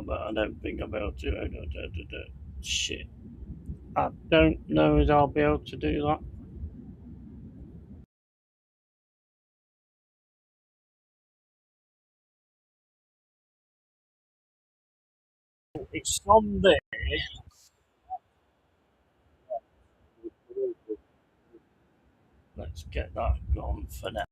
now, but I don't think I'll be able to. Shit. I don't know if I'll be able to do that. It's on there. Let's get that gone for now.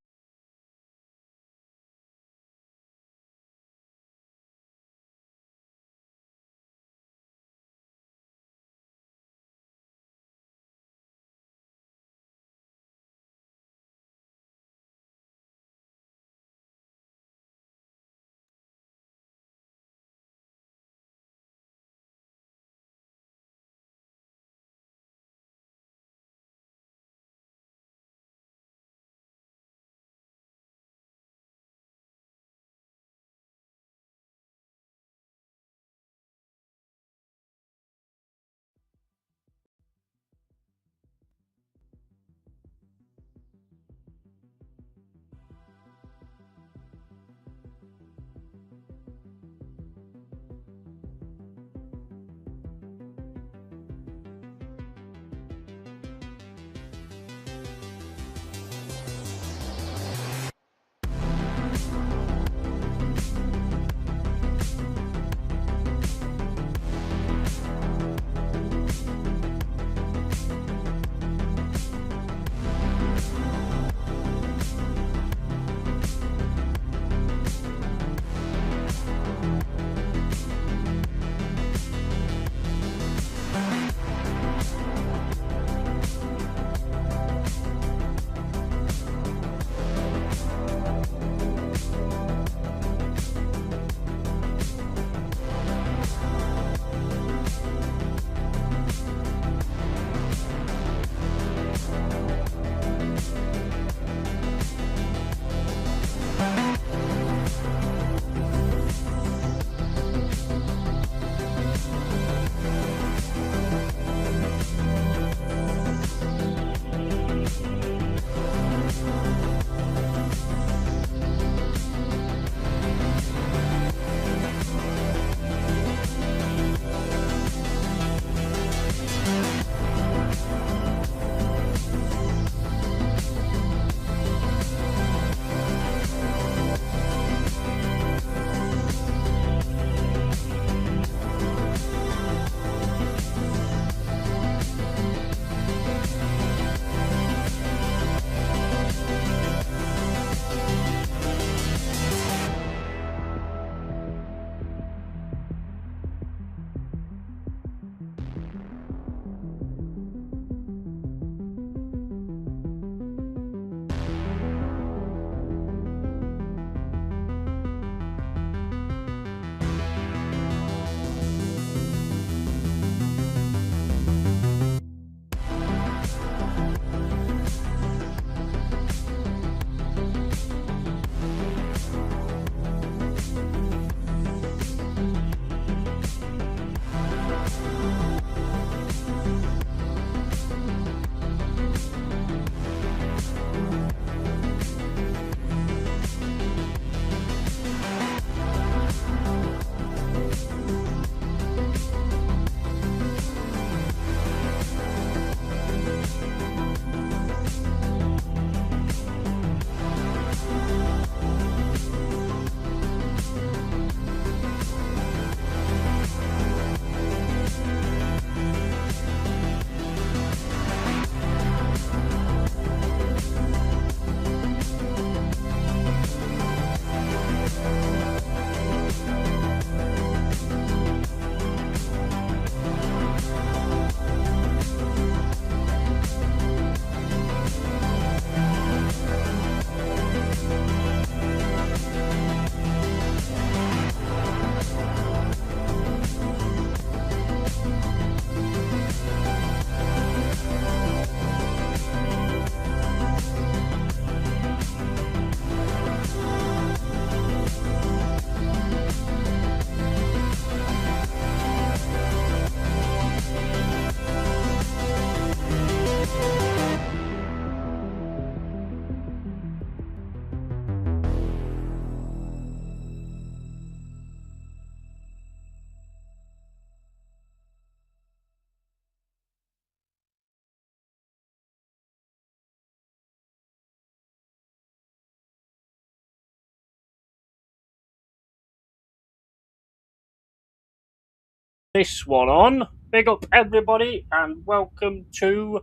this one on. Big up everybody and welcome to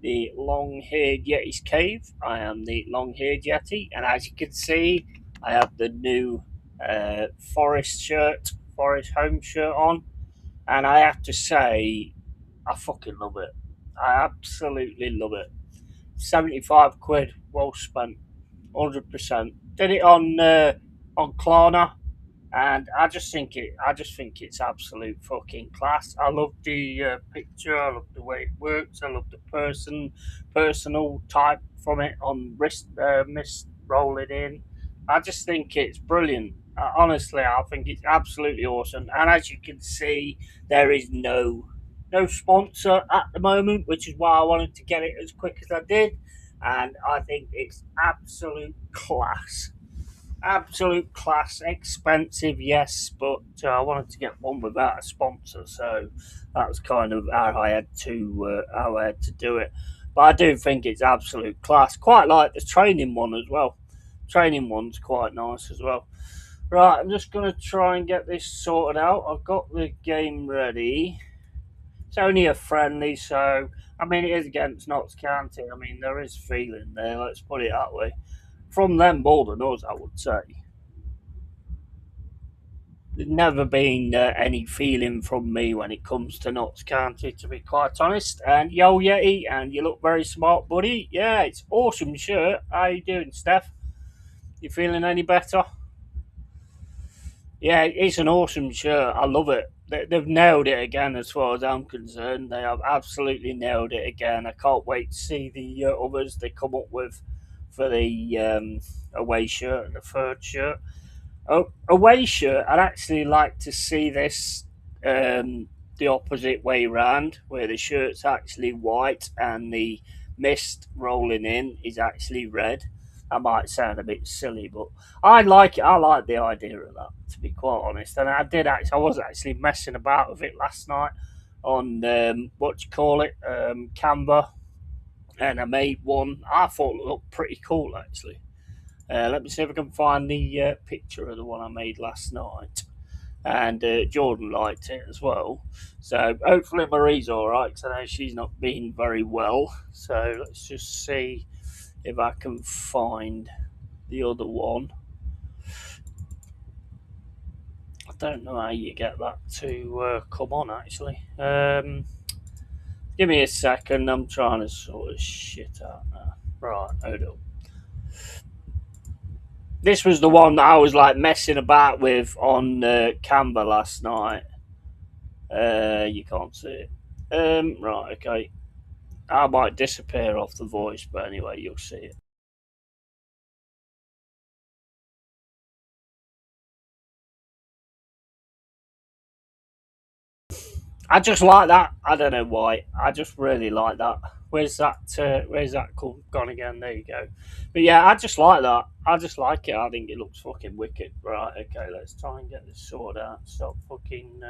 the Long-Haired Yeti's Cave. I am the Long-Haired Yeti, and as you can see, I have the new forest home shirt on, and I have to say, I fucking love it. I absolutely love it. 75 quid, well spent, 100%. Did it on Klarna, and I just think it's absolute fucking class. I love the picture. I love the way it works. I love the personal type from it on mist rolling in. I just think it's brilliant. Honestly, I think it's absolutely awesome. And as you can see, there is no sponsor at the moment, which is why I wanted to get it as quick as I did. And I think it's absolute class. Absolute class, expensive, yes, but I wanted to get one without a sponsor, so that was kind of how I had to do it. But I do think it's absolute class. Quite like the training one as well. Training one's quite nice as well. Right, I'm just gonna try and get this sorted out. I've got the game ready. It's only a friendly, so I mean it is against Notts County. I mean there is feeling there. Let's put it that way. From them more than us, I would say. There's never been any feeling from me when it comes to Notts County, to be quite honest. And yo, Yeti, and you look very smart, buddy. Yeah, it's awesome shirt. How you doing, Steph? You feeling any better? Yeah, it's an awesome shirt. I love it. They've nailed it again, as far as I'm concerned. They have absolutely nailed it again. I can't wait to see the others they come up with for the away shirt and the third shirt. Away shirt, I'd actually like to see this the opposite way round, where the shirt's actually white and the mist rolling in is actually red. That might sound a bit silly, but I like it. I like the idea of that, to be quite honest. And I was actually messing about with it last night on what you call it, Canva, and I made one. I thought it looked pretty cool actually. Let me see if I can find the picture of the one I made last night. And Jordan liked it as well. So hopefully Marie's alright, because I know she's not been very well. So let's just see if I can find the other one. I don't know how you get that to come on actually. Give me a second, I'm trying to sort of shit out now. Right, hold up. This was the one that I was like messing about with on Canva last night. You can't see it. Right, okay. I might disappear off the voice, but anyway, you'll see it. I just like that. I don't know why. I just really like that. Where's that? Where's that gone again? There you go. But yeah, I just like that. I just like it. I think it looks fucking wicked. Right. Okay. Let's try and get this sorted out. Stop fucking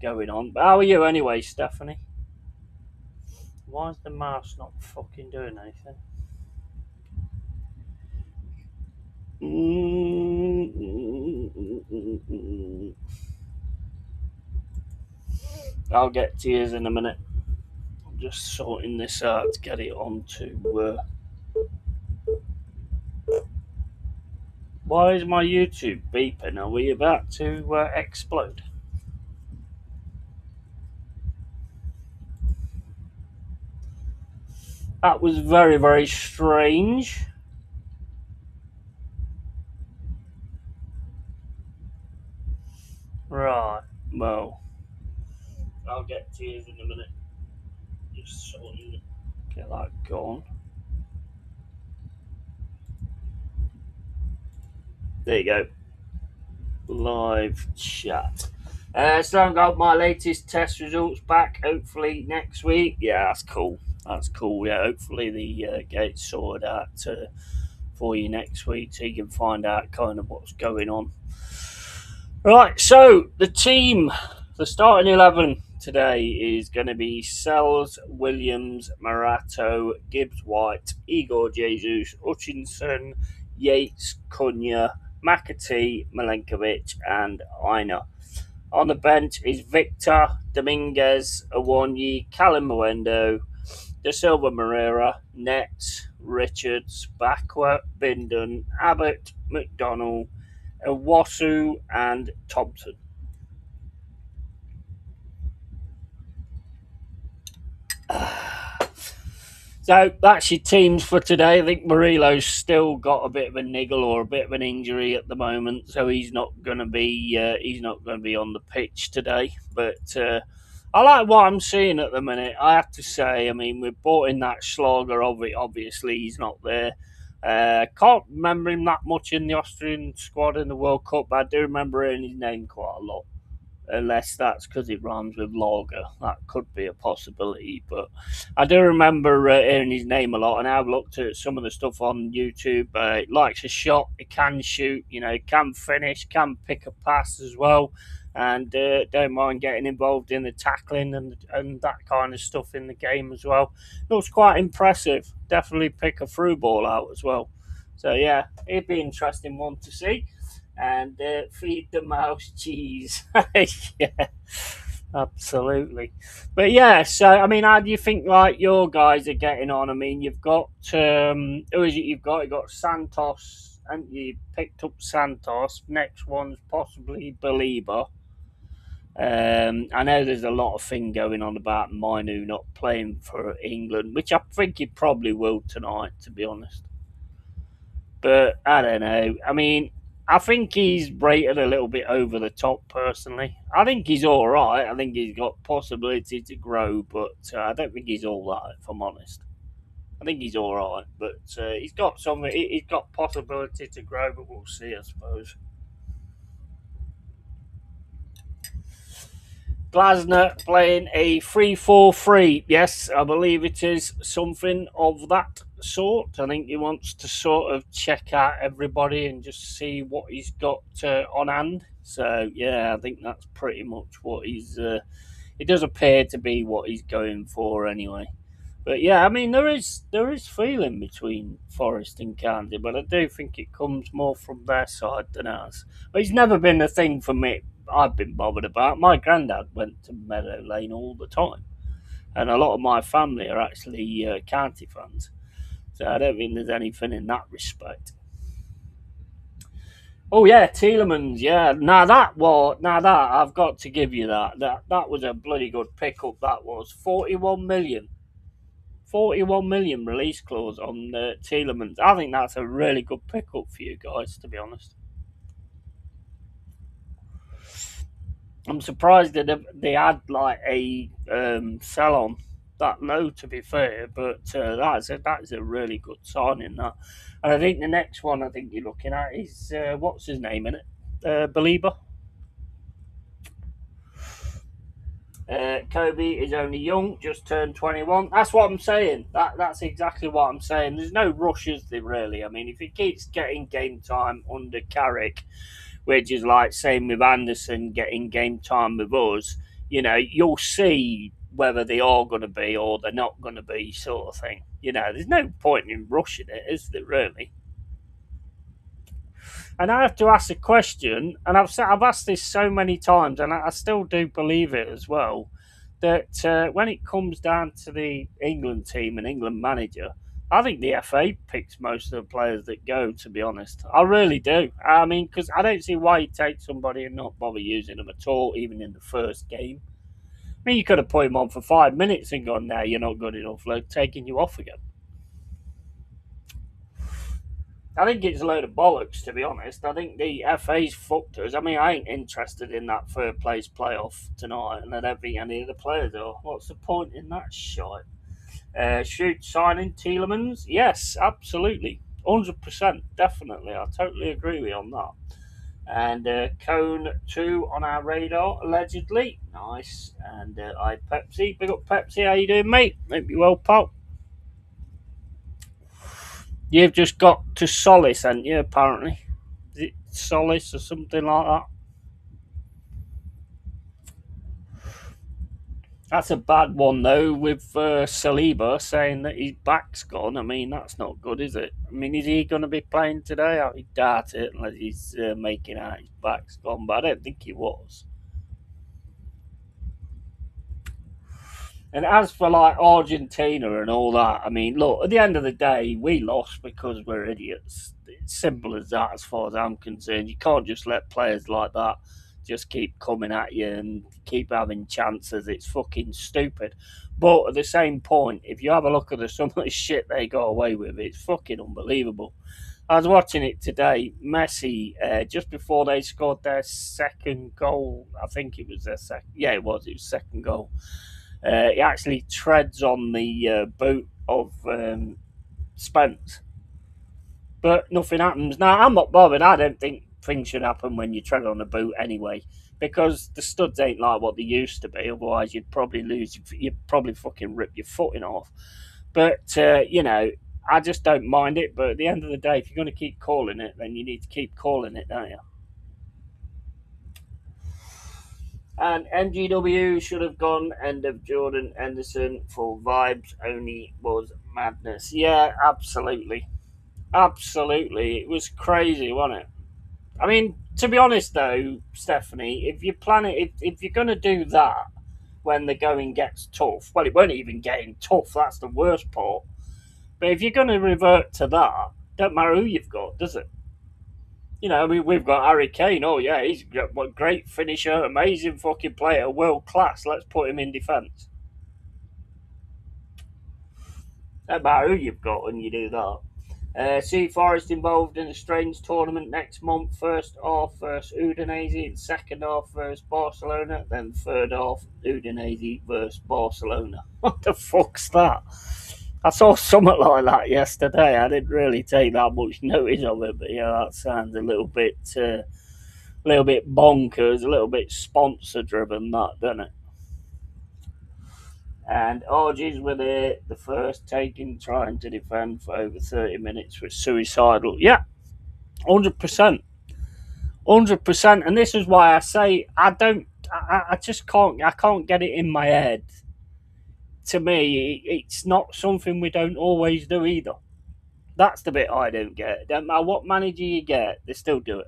going on. But how are you anyway, Stephanie? Why is the mouse not fucking doing anything? I'll get to yours in a minute. I'm just sorting this out to get it onto. Why is my YouTube beeping? Are we about to explode? That was very, very strange. Right, well, I'll get to yours in a minute. Just sorting it. Get that gone. There you go. Live chat. So I've got my latest test results back. Hopefully next week. Yeah, that's cool. That's cool. Yeah, hopefully the gate's sorted out for you next week, so you can find out kind of what's going on. Right. So the starting 11 today is going to be Sells, Williams, Marato, Gibbs White, Igor Jesus, Hutchinson, Yates, Cunha, McAtee, Milenkovic, and Aina. On the bench is Victor, Dominguez, Awonyi, Callum Mwendo, De Silva Moreira, Nets, Richards, Bakwa, Bindon, Abbott, McDonald, Iwasu, and Thompson. So that's your teams for today. I think Murilo's still got a bit of a niggle or a bit of an injury at the moment, so he's not going to be on the pitch today. But I like what I'm seeing at the minute. I have to say, I mean, we've brought in that Schlager. Obviously, he's not there. Can't remember him that much in the Austrian squad in the World Cup, but I do remember hearing his name quite a lot. Unless that's because it rhymes with lager. That could be a possibility. But I do remember hearing his name a lot, and I've looked at some of the stuff on YouTube. He likes a shot, he can shoot, he can finish, can pick a pass as well, and don't mind getting involved in the tackling and that kind of stuff in the game as well. Looks quite impressive. Definitely pick a through ball out as well. So yeah, it'd be an interesting one to see and feed the mouse cheese. Yeah, absolutely. But yeah, so I mean, how do you think like your guys are getting on? I mean, you've got who is it? You've got Santos, and you picked up Santos. Next one's possibly Belieber. I know there's a lot of thing going on about Mainu not playing for England, which I think he probably will tonight, to be honest. But I don't know. I mean, I think he's rated a little bit over the top, personally. I think he's all right. I think he's got possibility to grow, but I don't think he's all that, if I'm honest. I think he's all right, but he's got some. He's got possibility to grow, but we'll see, I suppose. Glasner playing a 3-4-3. Yes, I believe it is something of that sort. I think he wants to sort of check out everybody and just see what he's got on hand. So, yeah, I think that's pretty much what he's. It does appear to be what he's going for anyway. But yeah, I mean there is feeling between Forest and Candy, but I do think it comes more from their side than ours. But it's never been a thing for me. I've been bothered about. My granddad went to Meadow Lane all the time, and a lot of my family are actually County fans. So I don't think there's anything in that respect. Oh yeah, Tielemans. Yeah, now that I've got to give you that. That was a bloody good pickup. That was 41 million. 41 million release clause on Tielemans. I think that's a really good pickup for you guys, to be honest. I'm surprised that they had like a sell on that low, to be fair, but that is a really good signing. That, and I think the next one I think you're looking at is what's his name in it, Belieber. Kobe is only young, just turned 21. That's what I'm saying. That's exactly what I'm saying. There's no rushes there really. I mean, if he keeps getting game time under Carrick, which is like same with Anderson getting game time with us, you'll see whether they are going to be or they're not going to be, sort of thing. There's no point in rushing it, is there really? And I have to ask a question, and I've asked this so many times, and I still do believe it as well. That when it comes down to the England team and England manager, I think the FA picks most of the players that go. To be honest, I really do. I mean, because I don't see why you take somebody and not bother using them at all, even in the first game. I mean, you could have put him on for 5 minutes and gone, "Now you're not good enough," like taking you off again. I think it's a load of bollocks, to be honest. I think the FA's fucked us. I mean, I ain't interested in that third place playoff tonight, and I don't think any of the players are. What's the point in that shite? Shoot signing Tielemans? Yes, absolutely. 100%, definitely. I totally agree with you on that. And Cone 2 on our radar, allegedly. Nice. And I Pepsi. Big up Pepsi. How you doing, mate? Hope you well, pal. You've just got to Solace, haven't you, apparently? Is it Solace or something like that? That's a bad one, though, with Saliba saying that his back's gone. I mean, that's not good, is it? I mean, is he going to be playing today? I doubt it, unless he's making out his back's gone, but I don't think he was. And as for like Argentina and all that, I mean, look, at the end of the day, we lost because we're idiots. It's simple as that, as far as I'm concerned. You can't just let players like that just keep coming at you and keep having chances. It's fucking stupid. But at the same point, if you have a look at some of the shit they got away with, it's fucking unbelievable. I was watching it today. Messi, just before they scored their second goal, I think it was their second. Yeah, it was. It was second goal. He actually treads on the boot of Spence, but nothing happens. Now, I'm not bothered. I don't think things should happen when you tread on a boot anyway, because the studs ain't like what they used to be. Otherwise, you'd probably lose. You'd probably fucking rip your foot in off. But I just don't mind it. But at the end of the day, if you're going to keep calling it, then you need to keep calling it, don't you? And MGW should have gone. End of Jordan Henderson for vibes only was madness. Yeah, absolutely. Absolutely. It was crazy, wasn't it? I mean, to be honest though, Stephanie, if you're planning, if you're going to do that when the going gets tough, well, it won't even getting tough. That's the worst part. But if you're going to revert to that, don't matter who you've got, does it? I mean, we've got Harry Kane. Oh yeah, he's a great finisher, amazing fucking player, world class. Let's put him in defence. No matter who you've got when you do that. See Forest involved in a strange tournament next month. First half versus Udinese, and second half versus Barcelona, then third half Udinese versus Barcelona. What the fuck's that? I saw something like that yesterday. I didn't really take that much notice of it, but yeah, that sounds a little bit bonkers, a little bit sponsor driven. That, doesn't it? And orgies were there. The first taking, trying to defend for over 30 minutes was suicidal. Yeah, 100%. 100%. And this is why I say I just can't, I can't get it in my head. To me, it's not something we don't always do either. That's the bit I don't get. It don't matter what manager you get, they still do it.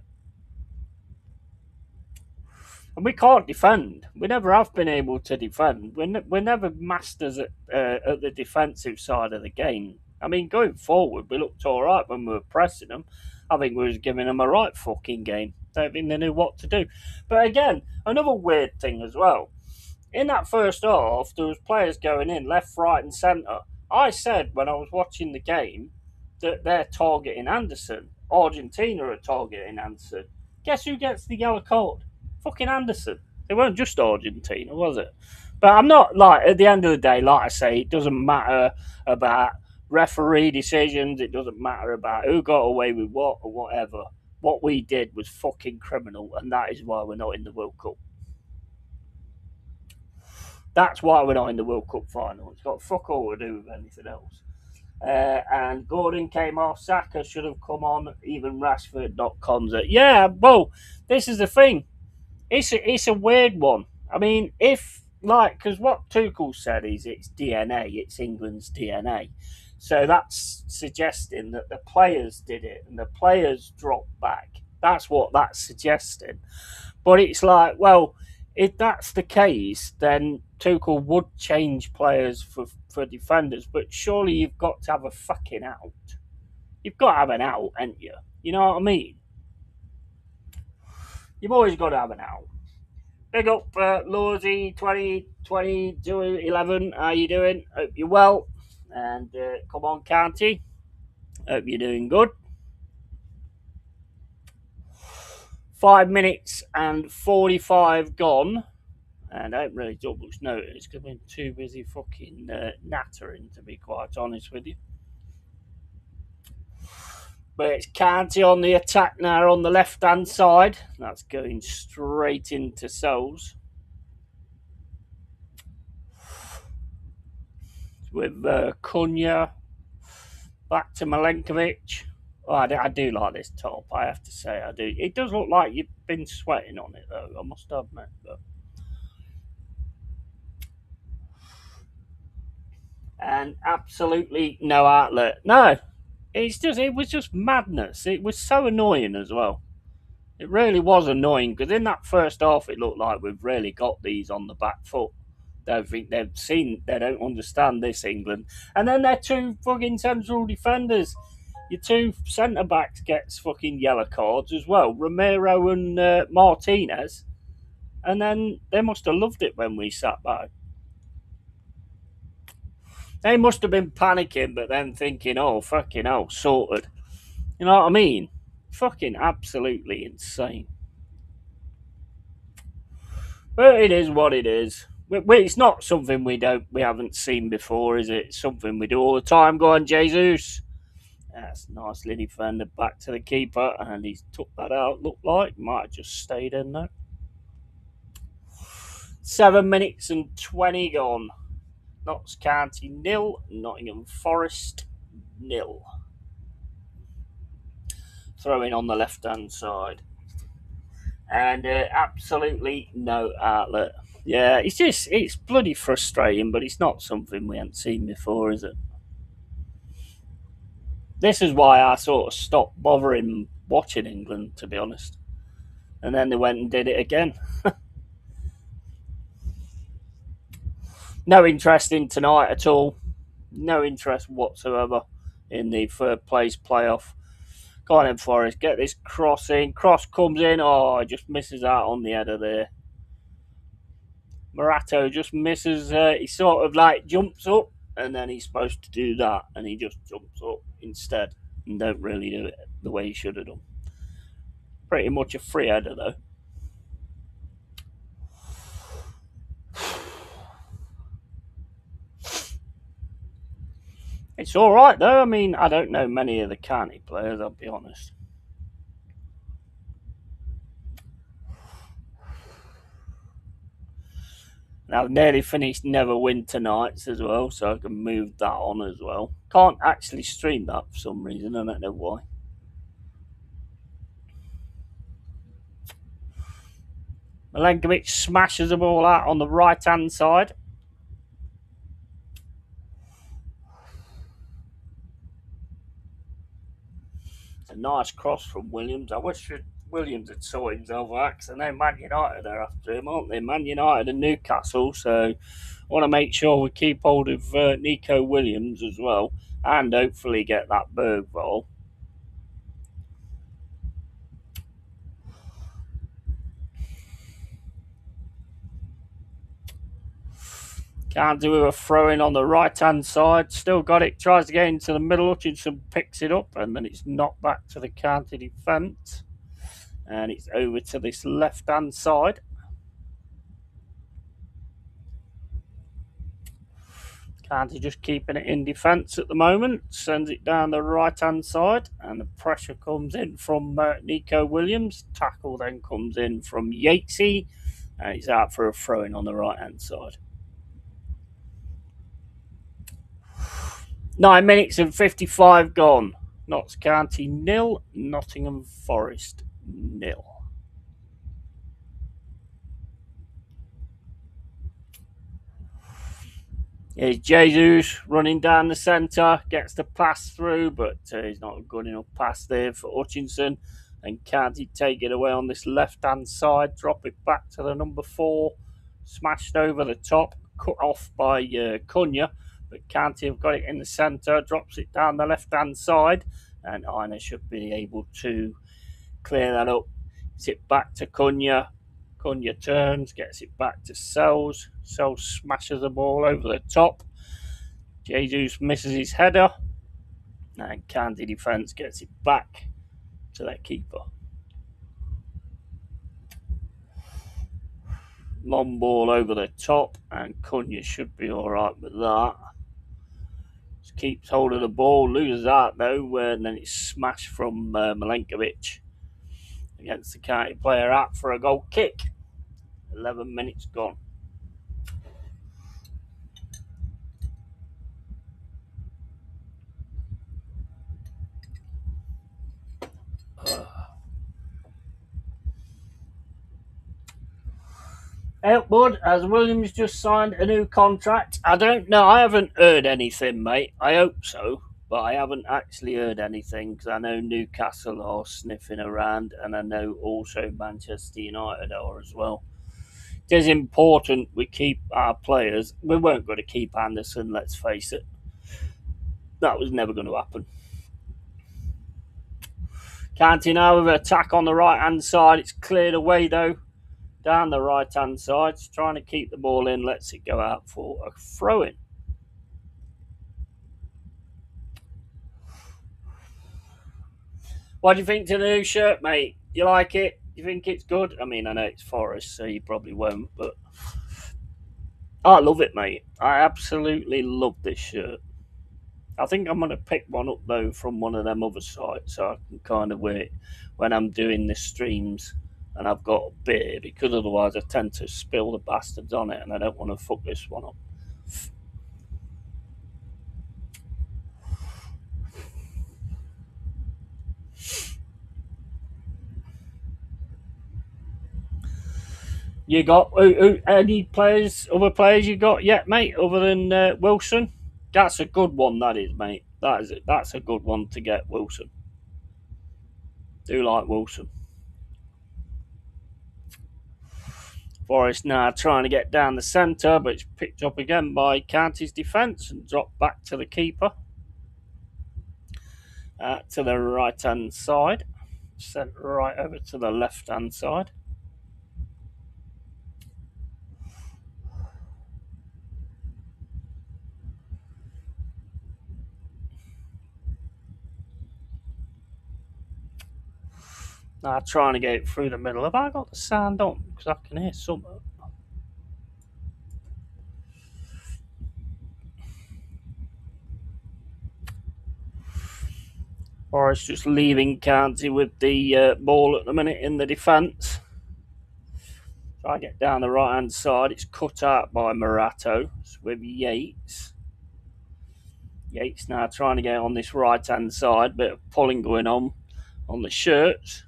And we can't defend. We never have been able to defend. We're never masters at the defensive side of the game. I mean, going forward, we looked all right when we were pressing them. I think we was giving them a right fucking game. Don't think they knew what to do. But again, another weird thing as well. In that first half, there was players going in left, right, and centre. I said when I was watching the game that they're targeting Anderson. Argentina are targeting Anderson. Guess who gets the yellow card? Fucking Anderson. It weren't just Argentina, was it? But I'm not like, at the end of the day, like I say, it doesn't matter about referee decisions. It doesn't matter about who got away with what or whatever. What we did was fucking criminal, and that is why we're not in the World Cup. That's why we're not in the World Cup final. It's got fuck all to do with anything else. And Gordon came off. Saka should have come on. Even Rashford not comes at. Yeah, well, this is the thing. It's a weird one. I mean, if like, because what Tuchel said is it's DNA. It's England's DNA. So that's suggesting that the players did it and the players dropped back. That's what that's suggesting. But it's like, well, if that's the case, then Tuchel would change players for defenders. But surely you've got to have a fucking out. You've got to have an out, ain't you? You know what I mean? You've always got to have an out. Big up, Lawsy 2022 How you doing? Hope you're well. And come on, County. Hope you're doing good. 5 minutes and 45 gone. And I haven't really done much notice because I've been too busy fucking nattering, to be quite honest with you. But it's County on the attack now on the left-hand side. That's going straight into Souls. With Cunha. Back to Milenkovic. Oh, I do like this top, I have to say. I do. It does look like you've been sweating on it, though, I must admit. But and absolutely no outlet. No, it was just madness. It was so annoying as well. It really was annoying because in that first half, it looked like we've really got these on the back foot. Don't think they've seen. They don't understand this England. And then their two fucking central defenders, your two centre backs gets fucking yellow cards as well, Romero and Martinez. And then they must have loved it when we sat back. They must have been panicking, but then thinking, "Oh fucking hell, sorted." You know what I mean? Fucking absolutely insane. But it is what it is. It's not something we haven't seen before, is it? It's something we do all the time. Go on, Jesus. That's nicely defended back to the keeper, and he's took that out. Looked like might have just stayed in there. 7 minutes and 20 gone. Notts County 0, Nottingham Forest 0. Throwing on the left hand side, and absolutely no outlet. Yeah, it's bloody frustrating, but it's not something we haven't seen before, is it? This is why I sort of stopped bothering watching England, to be honest. And then they went and did it again. No interest in tonight at all. No interest whatsoever in the third place playoff. Go on then, Forest. Get this cross in. Cross comes in. Oh, just misses out on the header there. Morato just misses. He sort of like jumps up, and then he's supposed to do that, and he just jumps up instead and don't really do it the way he should have done. Pretty much a free header though. It's all right though. I mean, I don't know many of the County players, I'll be honest. Now, I've nearly finished Never Winter Nights as well, so I can move that on as well. Can't actually stream that for some reason, I don't know why. Milenkovic smashes the ball out on the right-hand side. It's a nice cross from Williams. I wish Williams had saw himself acts. I know Man United are after him, aren't they? Man United and Newcastle, so I want to make sure we keep hold of Nico Williams as well, and hopefully get that Berg goal. Can't do with a throw in on the right hand side. Still got it. Tries to get into the middle. Hutchinson picks it up, and then it's knocked back to the County defence. And it's over to this left hand side. County just keeping it in defence at the moment. Sends it down the right hand side, and the pressure comes in from Nico Williams. Tackle then comes in from Yatesy, and it's out for a throw in on the right hand side. 9 minutes and 55 gone. Notts County 0, Nottingham Forest 0. Here's Jesus running down the centre, gets the pass through, but he's not a good enough pass there for Hutchinson. And County take it away on this left-hand side, drop it back to the number 4, smashed over the top, cut off by Cunha. But County have got it in the centre, drops it down the left-hand side, and Aina should be able to clear that up. Gets it back to Cunha. Cunha turns, gets it back to Sells. Sells smashes the ball over the top. Jesus misses his header, and County defence gets it back to their keeper. Long ball over the top, and Cunha should be alright with that. Keeps hold of the ball, loses that though, and then it's smashed from Milenkovic against the County player out for a goal kick. 11 minutes gone. Elkwood, as Williams just signed a new contract. I don't know. I haven't heard anything, mate. I hope so, but I haven't actually heard anything because I know Newcastle are sniffing around, and I know also Manchester United are as well. It is important we keep our players. We weren't going to keep Anderson, let's face it. That was never going to happen. Canty now with an attack on the right hand side. It's cleared away though. Down the right hand side. It's trying to keep the ball in. Lets it go out for a throw in. What do you think to the new shirt, mate? You like it? You think it's good? I mean, I know it's Forest, so you probably won't, but I love it, mate. I absolutely love this shirt. I think I'm going to pick one up, though, from one of them other sites, so I can kind of wear it when I'm doing the streams and I've got a beer, because otherwise I tend to spill the bastards on it, and I don't want to fuck this one up. You got any players, other players you got yet, mate, other than Wilson? That's a good one, that is, mate. That's a good one to get, Wilson. Do like Wilson. Forest now trying to get down the centre, but it's picked up again by Canty's defence and dropped back to the keeper. To the right hand side. Sent right over to the left hand side. Now trying to get it through the middle. Have I got the sound on? Because I can hear something. Forest just leaving Canty with the ball at the minute in the defence. Try to get down the right hand side. It's cut out by Morato with Yates. Yates now trying to get on this right hand side. Bit of pulling going on the shirts.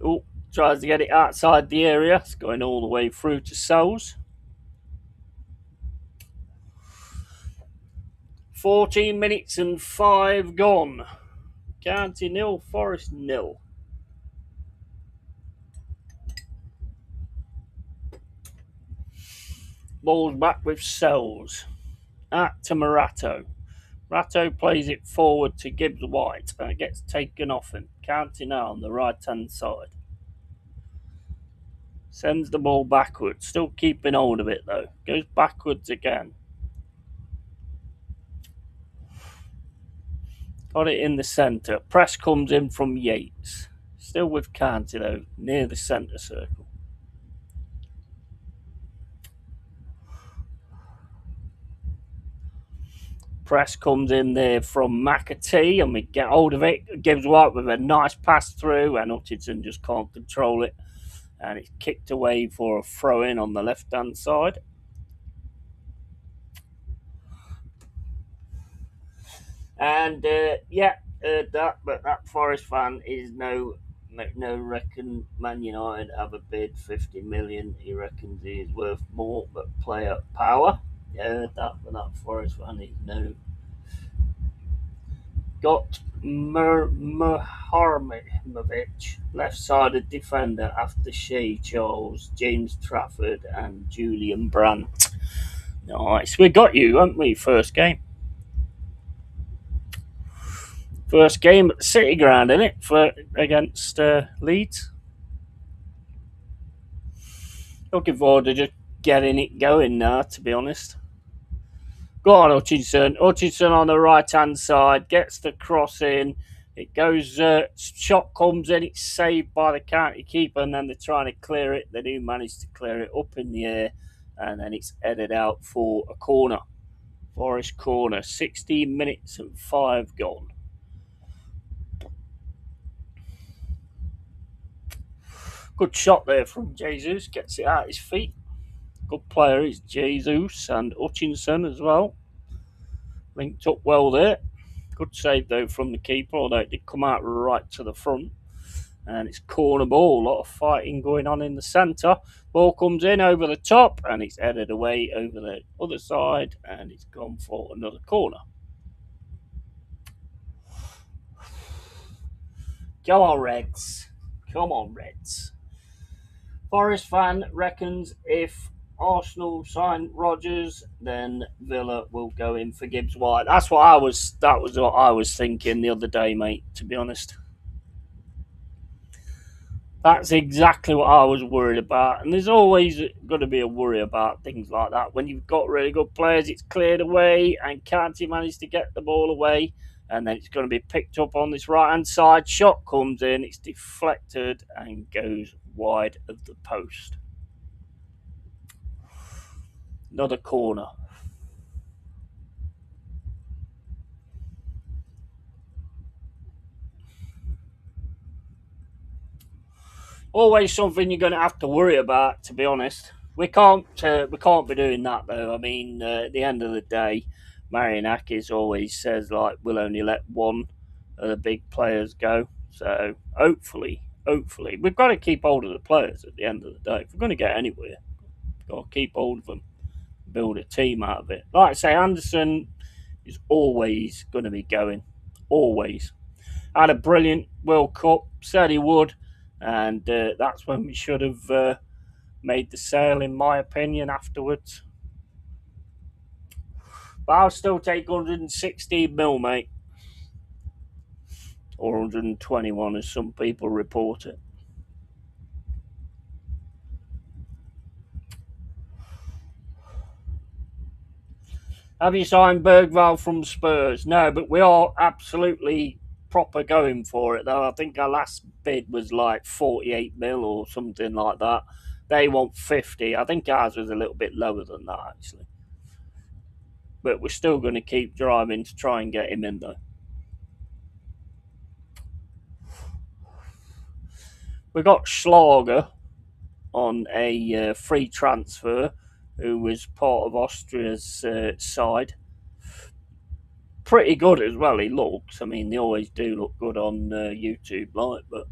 Oh, tries to get it outside the area. It's going all the way through to Souls. 14 minutes and 5 gone. County 0, Forest 0. Ball's back with Souls. Out to Morato. Morato plays it forward to Gibbs White, and it gets taken off him. County now on the right hand side. Sends the ball backwards, still keeping hold of it though. Goes backwards again. Got it in the centre. Press comes in from Yates. Still with County though, near the centre circle. Press comes in there from McAtee, and we get hold of it. Gibbs White with a nice pass through, and Hutchinson just can't control it. And it's kicked away for a throw in on the left hand side. And that Forest fan is no reckon Man United have a bid 50 million. He reckons he is worth more, but player power. Yeah, that Forest fan is no. Got Mrharmovic, left-sided defender after Shea Charles, James Trafford and Julian Brandt. Nice. We got you, haven't we? First game. First game at the City Ground, isn't it? Against Leeds. Looking forward to just getting it going now, to be honest. Go on, Hutchinson. Hutchinson on the right-hand side. Gets the cross in. It goes, shot comes in. It's saved by the county keeper, and then they're trying to clear it. They do manage to clear it up in the air, and then it's headed out for a corner. Forest corner. 16 minutes and 5 gone. Good shot there from Jesus. Gets it out his feet. Good player is Jesus, and Hutchinson as well. Linked up well there. Good save though from the keeper, although it did come out right to the front. and it's corner ball. A lot of fighting going on in the centre. Ball comes in over the top, and it's headed away over the other side, and it's gone for another corner. Go on, Reds. Come on, Reds. Forest fan reckons if Arsenal sign Rodgers, then Villa will go in for Gibbs White. That was what I was thinking the other day, mate, to be honest. That's exactly what I was worried about. And there's always going to be a worry about things like that. When you've got really good players, it's cleared away, and can't he manage to get the ball away? And then it's going to be picked up on this right hand side. Shot comes in, it's deflected and goes wide of the post. Another corner. Always something you're going to have to worry about, to be honest. We can't be doing that though. I mean, at the end of the day, Marianakis always says like we'll only let one of the big players go. So hopefully, we've got to keep hold of the players at the end of the day. If we're going to get anywhere, we've got to keep hold of them, build a team out of it. Like I say, Anderson is always going to be going, always. Had a brilliant World Cup, said he would, and that's when we should have made the sale, in my opinion, afterwards. But I'll still take 116 mil, mate, or 121, as some people report it. Have you signed Bergvall from Spurs? No, but we are absolutely proper going for it, though. I think our last bid was like 48 mil or something like that. They want 50. I think ours was a little bit lower than that, actually. But we're still going to keep driving to try and get him in, though. We got Schlager on a free transfer, who was part of Austria's side. Pretty good as well, he looks. I mean, they always do look good on YouTube, like, but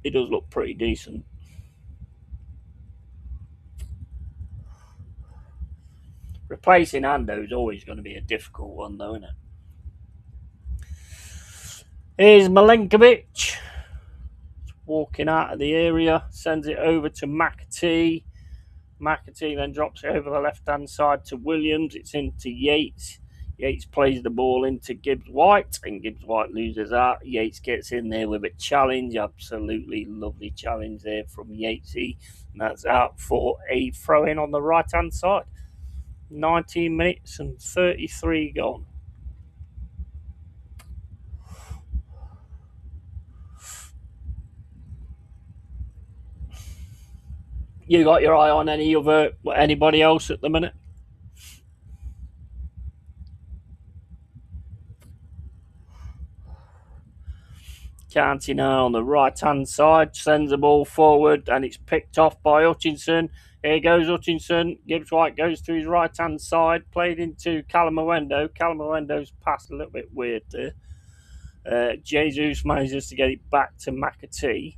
he does look pretty decent. Replacing Ando is always going to be a difficult one, though, isn't it? Here's Milinkovic walking out of the area, sends it over to McAtee. McAtee then drops it over the left-hand side to Williams. It's into Yates. Yates plays the ball into Gibbs White, and Gibbs White loses out. Yates gets in there with a challenge. Absolutely lovely challenge there from Yatesy. And that's out for a throw-in on the right-hand side. 19 minutes and 33 gone. You got your eye on anybody else at the minute? Canty now on the right hand side, sends the ball forward, and it's picked off by Hutchinson. Here goes Hutchinson. Gibbs White goes to his right hand side, played into Calamawendo. Calamowendo's passed a little bit weird there. Jesus manages to get it back to McAtee.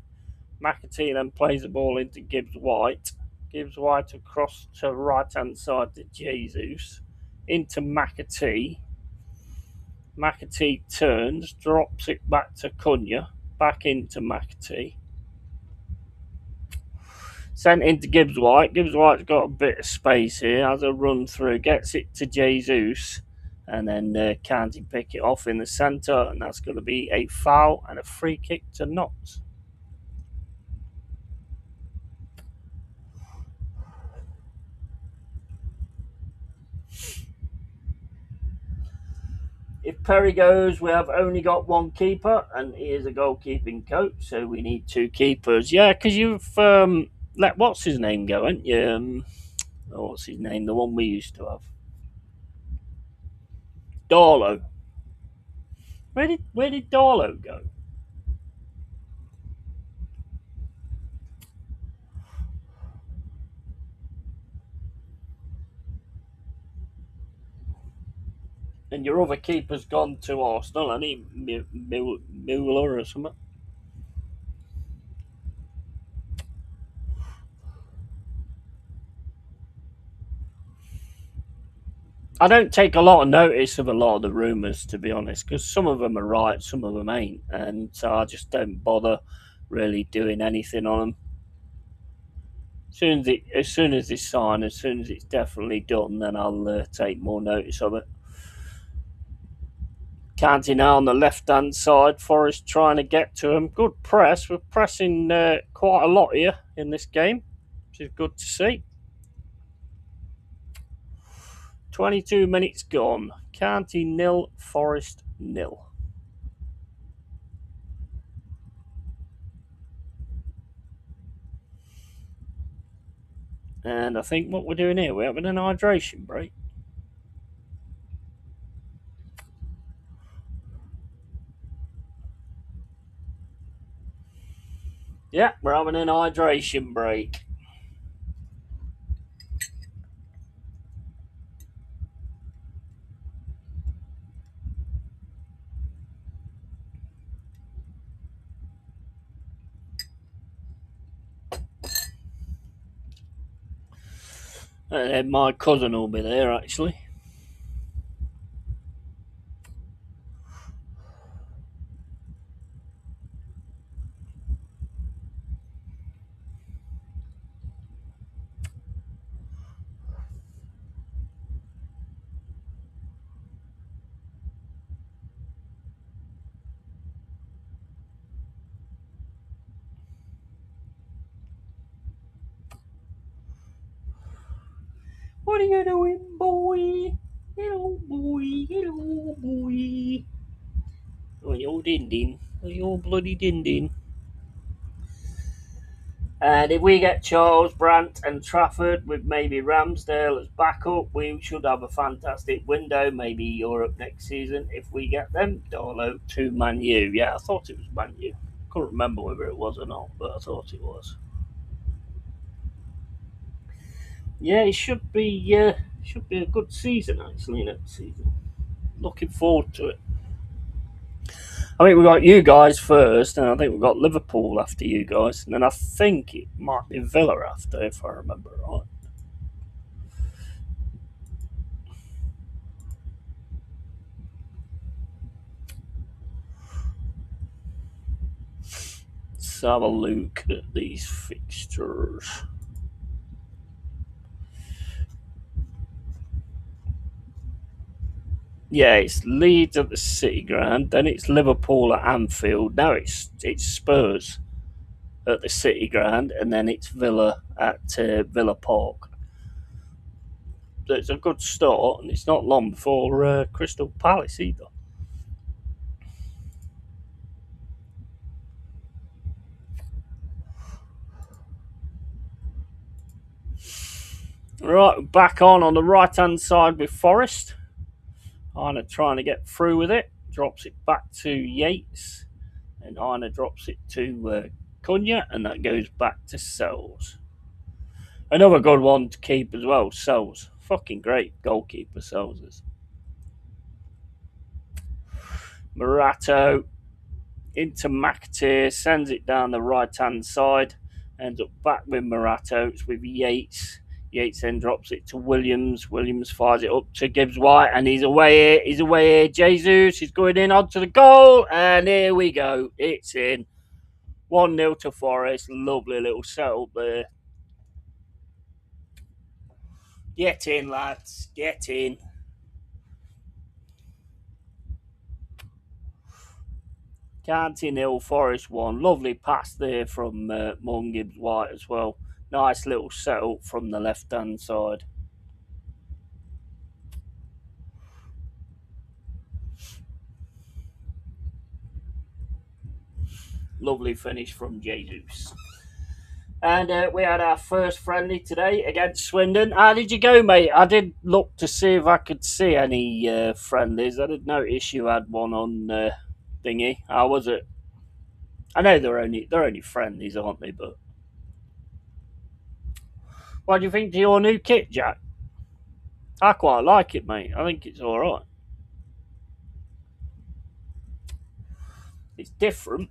McAtee then plays the ball into Gibbs White. Gibbs White across to the right hand side to Jesus. Into McAtee. McAtee turns, drops it back to Cunha, back into McAtee. Sent into Gibbs White. Gibbs White's got a bit of space here, has a run through, gets it to Jesus, and then can't he pick it off in the centre, and that's going to be a foul and a free kick to Notts. If Perry goes, we have only got one keeper, and he is a goalkeeping coach, so we need two keepers. Yeah, because you've let what's his name go, haven't you? What's his name? The one we used to have, Darlow. Where did Darlow go? And your other keeper's gone to Arsenal, and he Mueller or something. I don't take a lot of notice of a lot of the rumours, to be honest, because some of them are right, some of them ain't, and so I just don't bother really doing anything on them. As soon as it's signed, as soon as it's definitely done, then I'll take more notice of it. Canty now on the left hand side. Forest trying to get to him. Good press. We're pressing quite a lot here in this game, which is good to see. 22 minutes gone. Canty 0, Forest 0. And I think what we're doing here, we're having an hydration break. Yeah, we're having an hydration break. And then my cousin will be there actually. What are you doing, boy? Hello, boy. Hello, boy. Oh, you're din. Oh, you're bloody din. And if we get Charles, Brandt, and Trafford with maybe Ramsdale as backup, we should have a fantastic window. Maybe Europe next season if we get them. Darlow to Man U. Yeah, I thought it was Man U. Couldn't remember whether it was or not, but I thought it was. Yeah, it should be. Should be a good season actually next season. Looking forward to it. I think we've got you guys first, and I think we've got Liverpool after you guys, and then I think it might be Villa after, if I remember right. Let's have a look at these fixtures. Yeah, it's Leeds at the City Ground, then it's Liverpool at Anfield. Now it's Spurs at the City Ground, and then it's Villa at Villa Park. So it's a good start, and it's not long before Crystal Palace either. Right, back on the right hand side with Forest. Aina trying to get through with it. Drops it back to Yates. And Aina drops it to Cunha. And that goes back to Sells. Another good one to keep as well. Sells. Fucking great goalkeeper, Sells is. Morato into McAteer. Sends it down the right hand side. Ends up back with Morato. It's with Yates. Yates then drops it to Williams. Williams fires it up to Gibbs White, and he's away here. He's away here. Jesus is going in onto the goal, and here we go. It's in. 1-0 to Forest. Lovely little setup there. Get in, lads. Get in. Canty 0, Forest 1. Lovely pass there from Morgan Gibbs White as well. Nice little setup from the left hand side. Lovely finish from Jesus. And we had our first friendly today against Swindon. How did you go, mate? I did look to see if I could see any friendlies. I didn't notice you had one on thingy. How was it? I know they're only friendlies, aren't they? But what do you think to your new kit, Jack? I quite like it, mate. I think it's all right. It's different,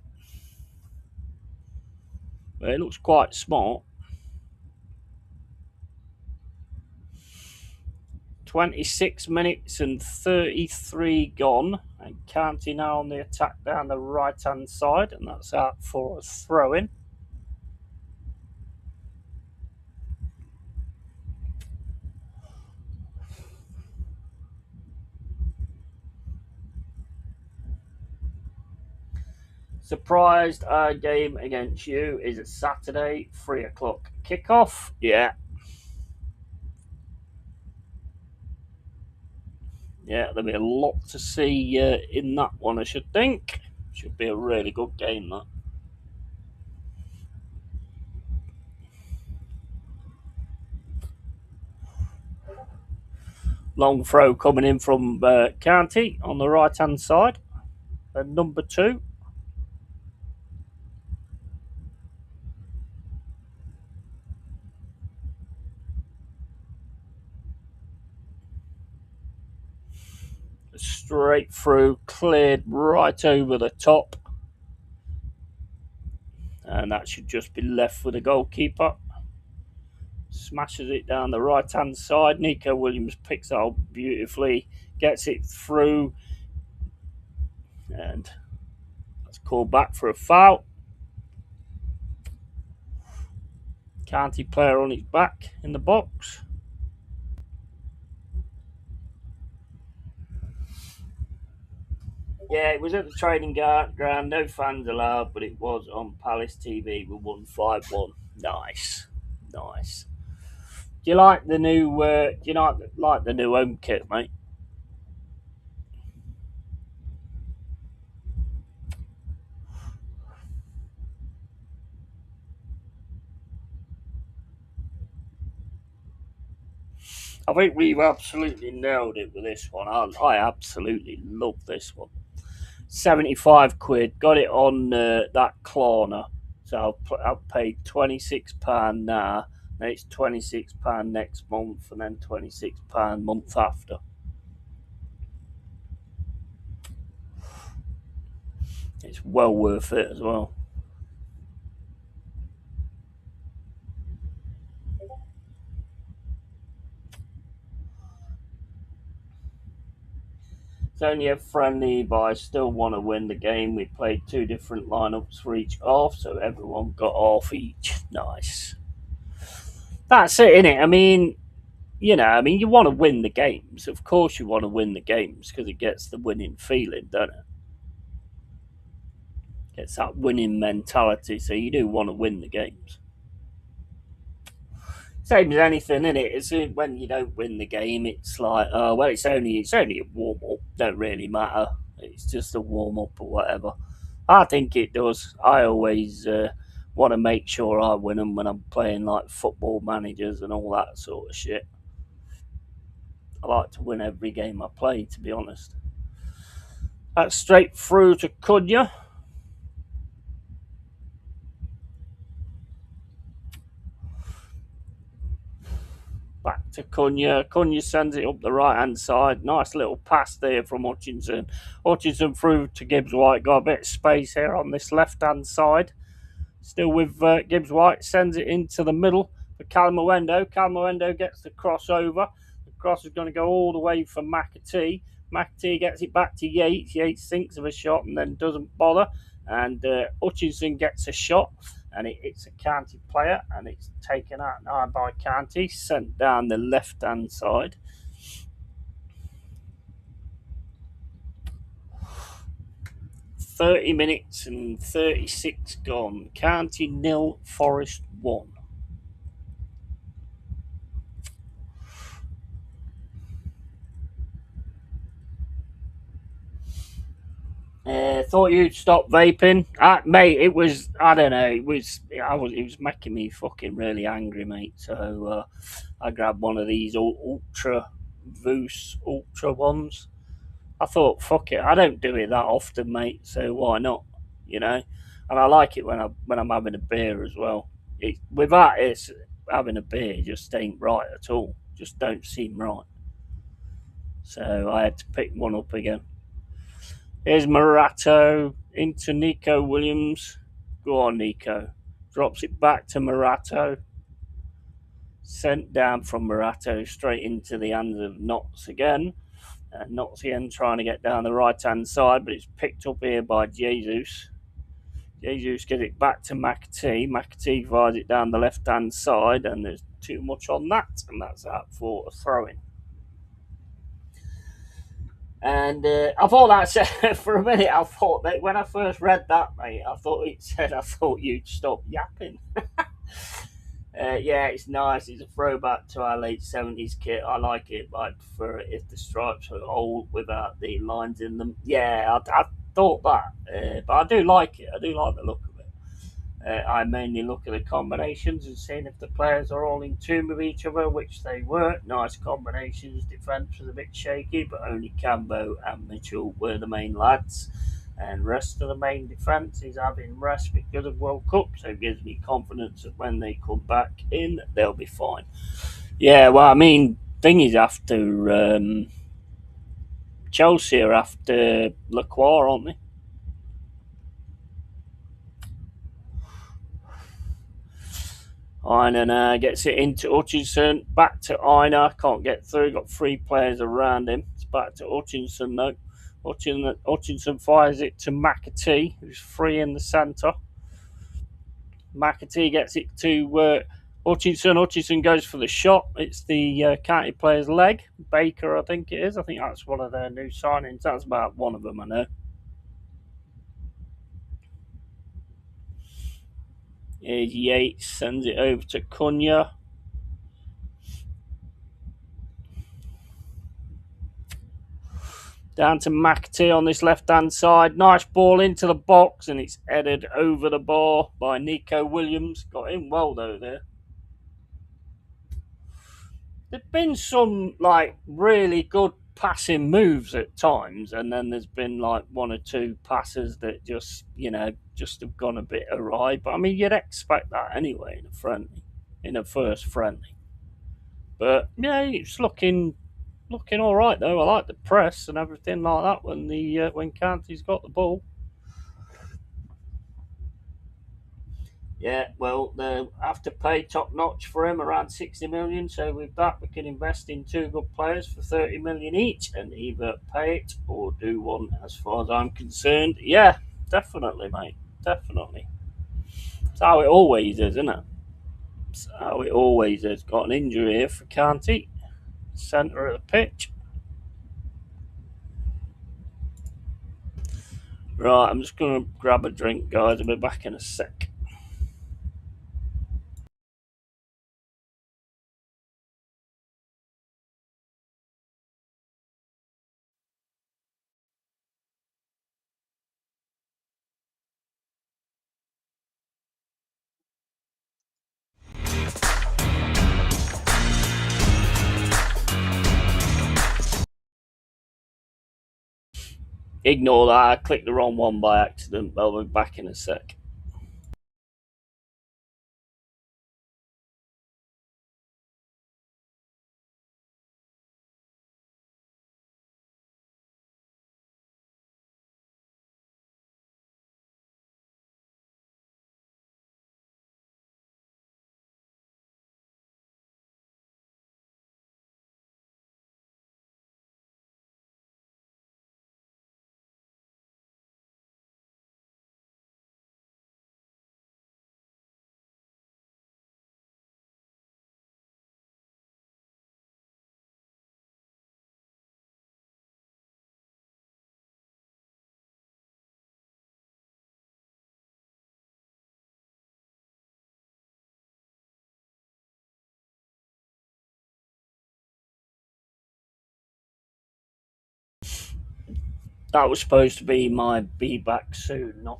but it looks quite smart. 26 minutes and 33 gone, and County now on the attack down the right hand side, and that's out for a throw in. Surprised our game against you is a Saturday 3 o'clock kickoff. Yeah, there'll be a lot to see in that one, I should think. Should be a really good game, that. Long throw coming in from County on the right hand side. And number 2. Straight through, cleared right over the top. And that should just be left for the goalkeeper. Smashes it down the right hand side. Nico Williams picks it up beautifully, gets it through, and that's called back for a foul. County player on his back in the box. Yeah, it was at the training ground, no fans allowed, but it was on Palace TV. We won 5-1. Nice. Do you like the new? Do you like the new home kit, mate? I think we've absolutely nailed it with this one. I absolutely love this one. 75 quid. Got it on that Klarna. So I've paid £26 now. Then it's £26 next month, and then £26 month after. It's well worth it as well. It's only a friendly, but I still want to win the game. We played 2 different lineups for each half, so everyone got half each. Nice. That's it, innit? I mean, you want to win the games. Of course, you want to win the games because it gets the winning feeling, doesn't it? Gets that winning mentality, so you do want to win the games. Same as anything, innit? It's when you don't win the game, it's like, oh well, it's only a warm up. Don't really matter. It's just a warm up or whatever. I think it does. I always want to make sure I win them when I'm playing like football managers and all that sort of shit. I like to win every game I play, to be honest. That's straight through to Cunha. Back to Cunha. Cunha sends it up the right hand side. Nice little pass there from Hutchinson. Hutchinson through to Gibbs White. Got a bit of space here on this left hand side. Still with Gibbs White. Sends it into the middle for Calmuendo. Calmuendo gets the crossover. The cross is going to go all the way for McAtee. McAtee gets it back to Yates. Yates thinks of a shot and then doesn't bother. And Hutchinson gets a shot. And it's a County player, and it's taken out now by County, sent down the left-hand side. .30 minutes and 36 gone. County 0, Forest 1. Thought you'd stop vaping, mate. It was, I don't know. It was making me fucking really angry, mate. So I grabbed one of these ultra Voos ultra ones. I thought, fuck it. I don't do it that often, mate. So why not? And I like it when I'm having a beer as well. Without it, having a beer just ain't right at all. Just don't seem right. So I had to pick one up again. Here's Morato into Nico Williams. Go on, Nico. Drops it back to Morato. Sent down from Morato straight into the hands of Knots again. Knots again trying to get down the right hand side, but it's picked up here by Jesus. Jesus gets it back to McAtee. McAtee fires it down the left hand side, and there's too much on that, and that's out for a throw in. And I thought that said, for a minute, I thought that when I first read that, mate, I thought you'd stop yapping. Yeah, it's nice. It's a throwback to our late 70s kit. I like it, but I prefer it if the stripes are old without the lines in them. Yeah, I thought that, but I do like it. I do like the look of it. I mainly look at the combinations and seeing if the players are all in tune with each other, which they were. Nice combinations. Defence was a bit shaky, but only Cambo and Mitchell were the main lads. And rest of the main defence is having rest because of World Cup, so it gives me confidence that when they come back in, they'll be fine. Yeah, well, I mean, thing is after Chelsea are after Lacroix, aren't they? Einar gets it into Hutchinson, back to Einar, can't get through, got three players around him. It's back to Hutchinson though. Hutchinson fires it to McAtee, who's free in the centre. McAtee gets it to Hutchinson. Hutchinson goes for the shot. It's the county player's leg. Baker, I think it is. I think that's one of their new signings. That's about one of them, I know. Here's Yates, sends it over to Cunha. Down to McAtee on this left-hand side. Nice ball into the box, and it's headed over the bar by Nico Williams. Got in well, though, there. There's been some, really good passing moves at times, and then there's been, one or two passes that just have gone a bit awry. But, I mean, you'd expect that anyway in a first friendly. But, yeah, it's looking all right though. I like the press and everything like that when Kante's got the ball. Yeah, well, they have to pay top notch for him, around 60 million. So with that, we can invest in two good players for 30 million each, and either pay it or do one. As far as I'm concerned, yeah, definitely, mate, definitely. It's how it always is, isn't it? It's how it always is. Got an injury here for Kante, centre of the pitch. Right, I'm just going to grab a drink, guys. I'll be back in a sec. Ignore that. I clicked the wrong one by accident. I'll be back in a sec. That was supposed to be my be back soon, not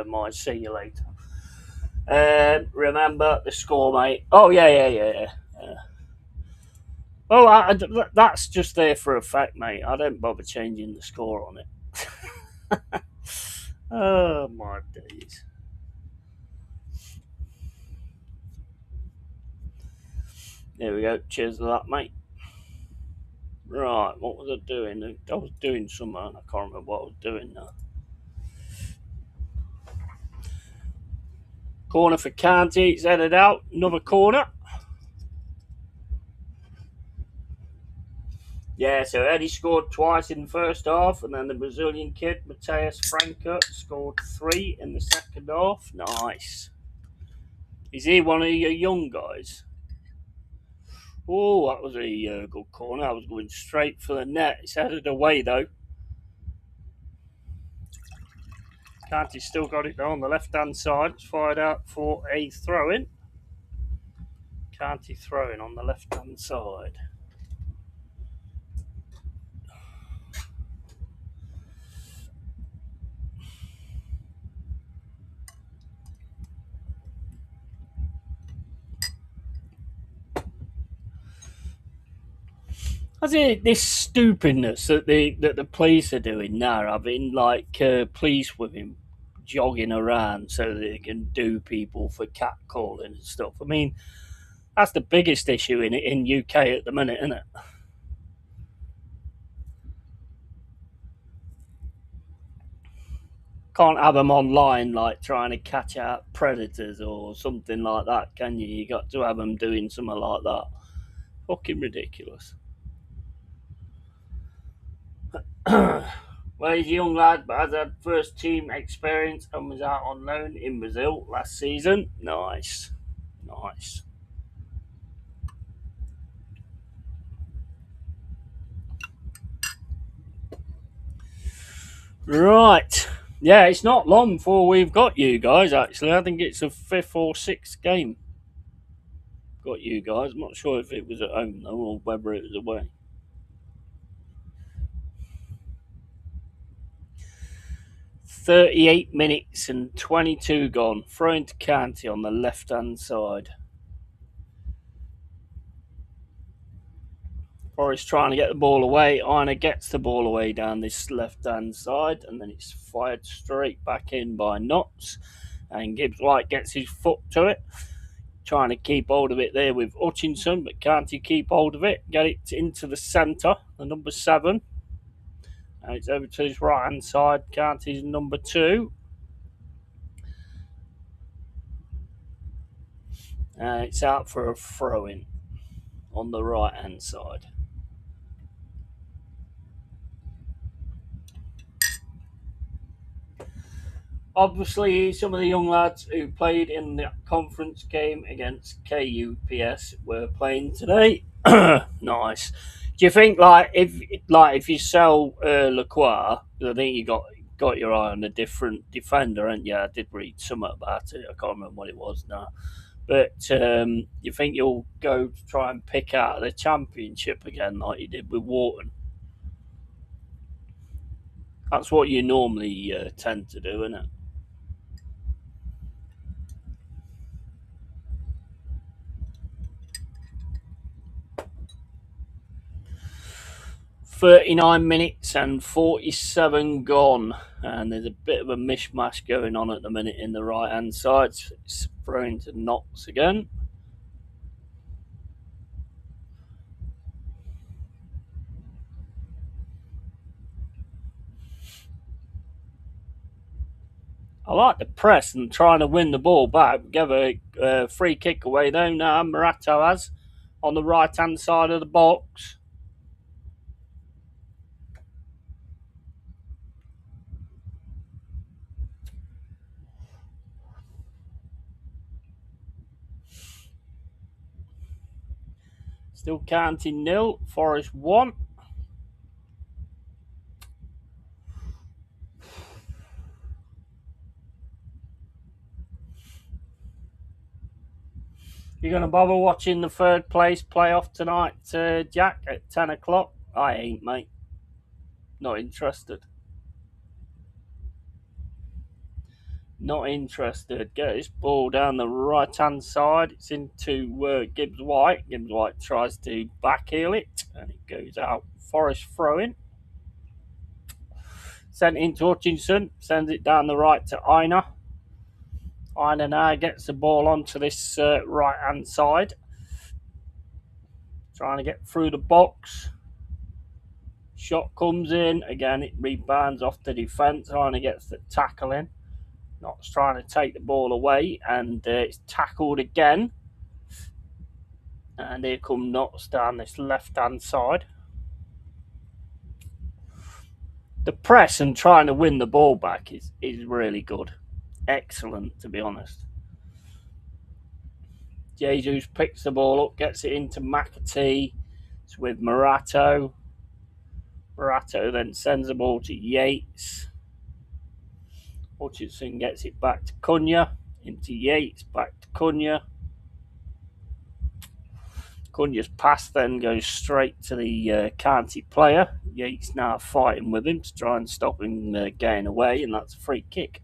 my see you later. Remember the score, mate. Oh, yeah. Well, that's just there for effect, mate. I don't bother changing the score on it. Oh, my days. There we go. Cheers to that, mate. Right, what was I doing? I was doing something. I can't remember what I was doing now. Corner for Kante. It's headed out. Another corner. Yeah, so Eddie scored twice in the first half, and then the Brazilian kid, Mateus Franca, scored 3 in the second half. Nice. Is he one of your young guys? Oh, that was a good corner. I was going straight for the net. It's headed away, though. Canty's still got it on the left-hand side. It's fired out for a throw-in. Canty throwing on the left-hand side. Has it this stupidness that the police are doing now, having like police with him jogging around so that they can do people for catcalling and stuff? I mean, that's the biggest issue in UK at the minute, isn't it? Can't have them online like trying to catch out predators or something like that, can you? You got to have them doing something like that. Fucking ridiculous. Well, he's a young lad, but has had first team experience and was out on loan in Brazil last season. Nice. Nice. Right. Yeah, it's not long before we've got you guys, actually. I think it's a 5th or 6th game. Got you guys. I'm not sure if it was at home, though, or whether it was away. 38 minutes and 22 gone. Throwing to Canty on the left-hand side. Forrest trying to get the ball away. Ina gets the ball away down this left-hand side, and then it's fired straight back in by Knotts. And Gibbs White gets his foot to it. Trying to keep hold of it there with Hutchinson, but can't he keep hold of it? Get it into the centre, the number 7. And it's over to his right-hand side. Can't he's number 2. And it's out for a throw-in on the right-hand side. Obviously, some of the young lads who played in the conference game against KUPS were playing today. Nice. Do you think if you sell Lacroix, I think you got your eye on a different defender, and yeah, I did read something about it. I can't remember what it was now. But you think you'll go to try and pick out the championship again, like you did with Wharton? That's what you normally tend to do, isn't it? 39 minutes and 47 gone, and there's a bit of a mishmash going on at the minute in the right hand side. It's thrown to Knox again. I like the press and trying to win the ball back. Give a free kick away though now. Murato has on the right hand side of the box. Still counting 0. Forest 1. You're going to bother watching the third place playoff tonight, Jack, at 10 o'clock? I ain't, mate. Not interested. Not interested. Get this ball down the right hand side. It's into Gibbs White. Gibbs White tries to backheel it, and it goes out. Forest throwing. Sent into Hutchinson. Sends it down the right to Ina. Ina now gets the ball onto this right hand side. Trying to get through the box. Shot comes in. Again, it rebounds off the defence. Ina gets the tackle in. Knott's trying to take the ball away, and it's tackled again. And here come Knott's down this left-hand side. The press and trying to win the ball back is really good. Excellent, to be honest. Jesus picks the ball up, gets it into McAtee. It's with Morato. Morato then sends the ball to Yates. Hutchinson gets it back to Cunha. Into Yates, back to Cunha. Cunha's pass then goes straight to the County player. Yates now fighting with him to try and stop him getting away, and that's a free kick.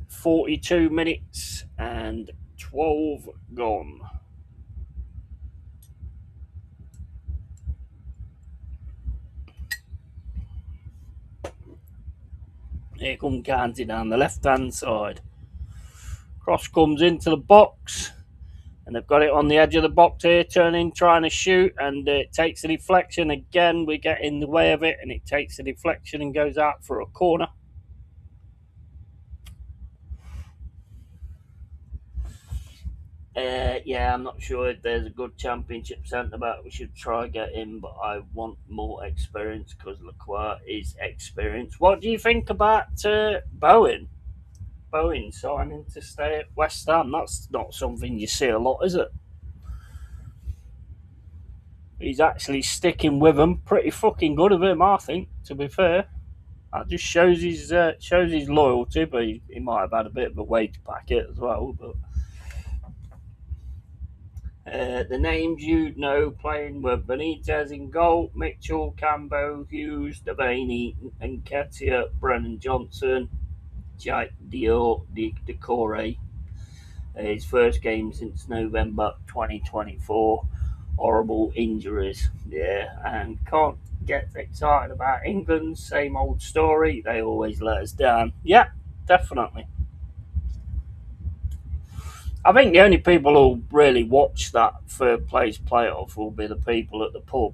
42 minutes and 12 gone. Here comes County down the left-hand side. Cross comes into the box, and they've got it on the edge of the box here, turning, trying to shoot, and it takes a deflection. Again, we get in the way of it, and it takes a deflection and goes out for a corner. Yeah, I'm not sure if there's a good championship centre back. We should try get him, but I want more experience because Lacroix is experienced. What do you think about Bowen? Bowen signing to stay at West Ham. That's not something you see a lot, is it? He's actually sticking with them. Pretty fucking good of him, I think. To be fair, that just shows his loyalty. But he might have had a bit of a wage packet as well. But the names you know playing were Benitez in goal, Mitchell, Cambo, Hughes, Devaney, Nketiah, Brennan Johnson, Jack Decore. His first game since November 2024. Horrible injuries, yeah, and can't get excited about England. Same old story. They always let us down. Yeah, definitely. I think the only people who'll really watch that third place playoff will be the people at the pub,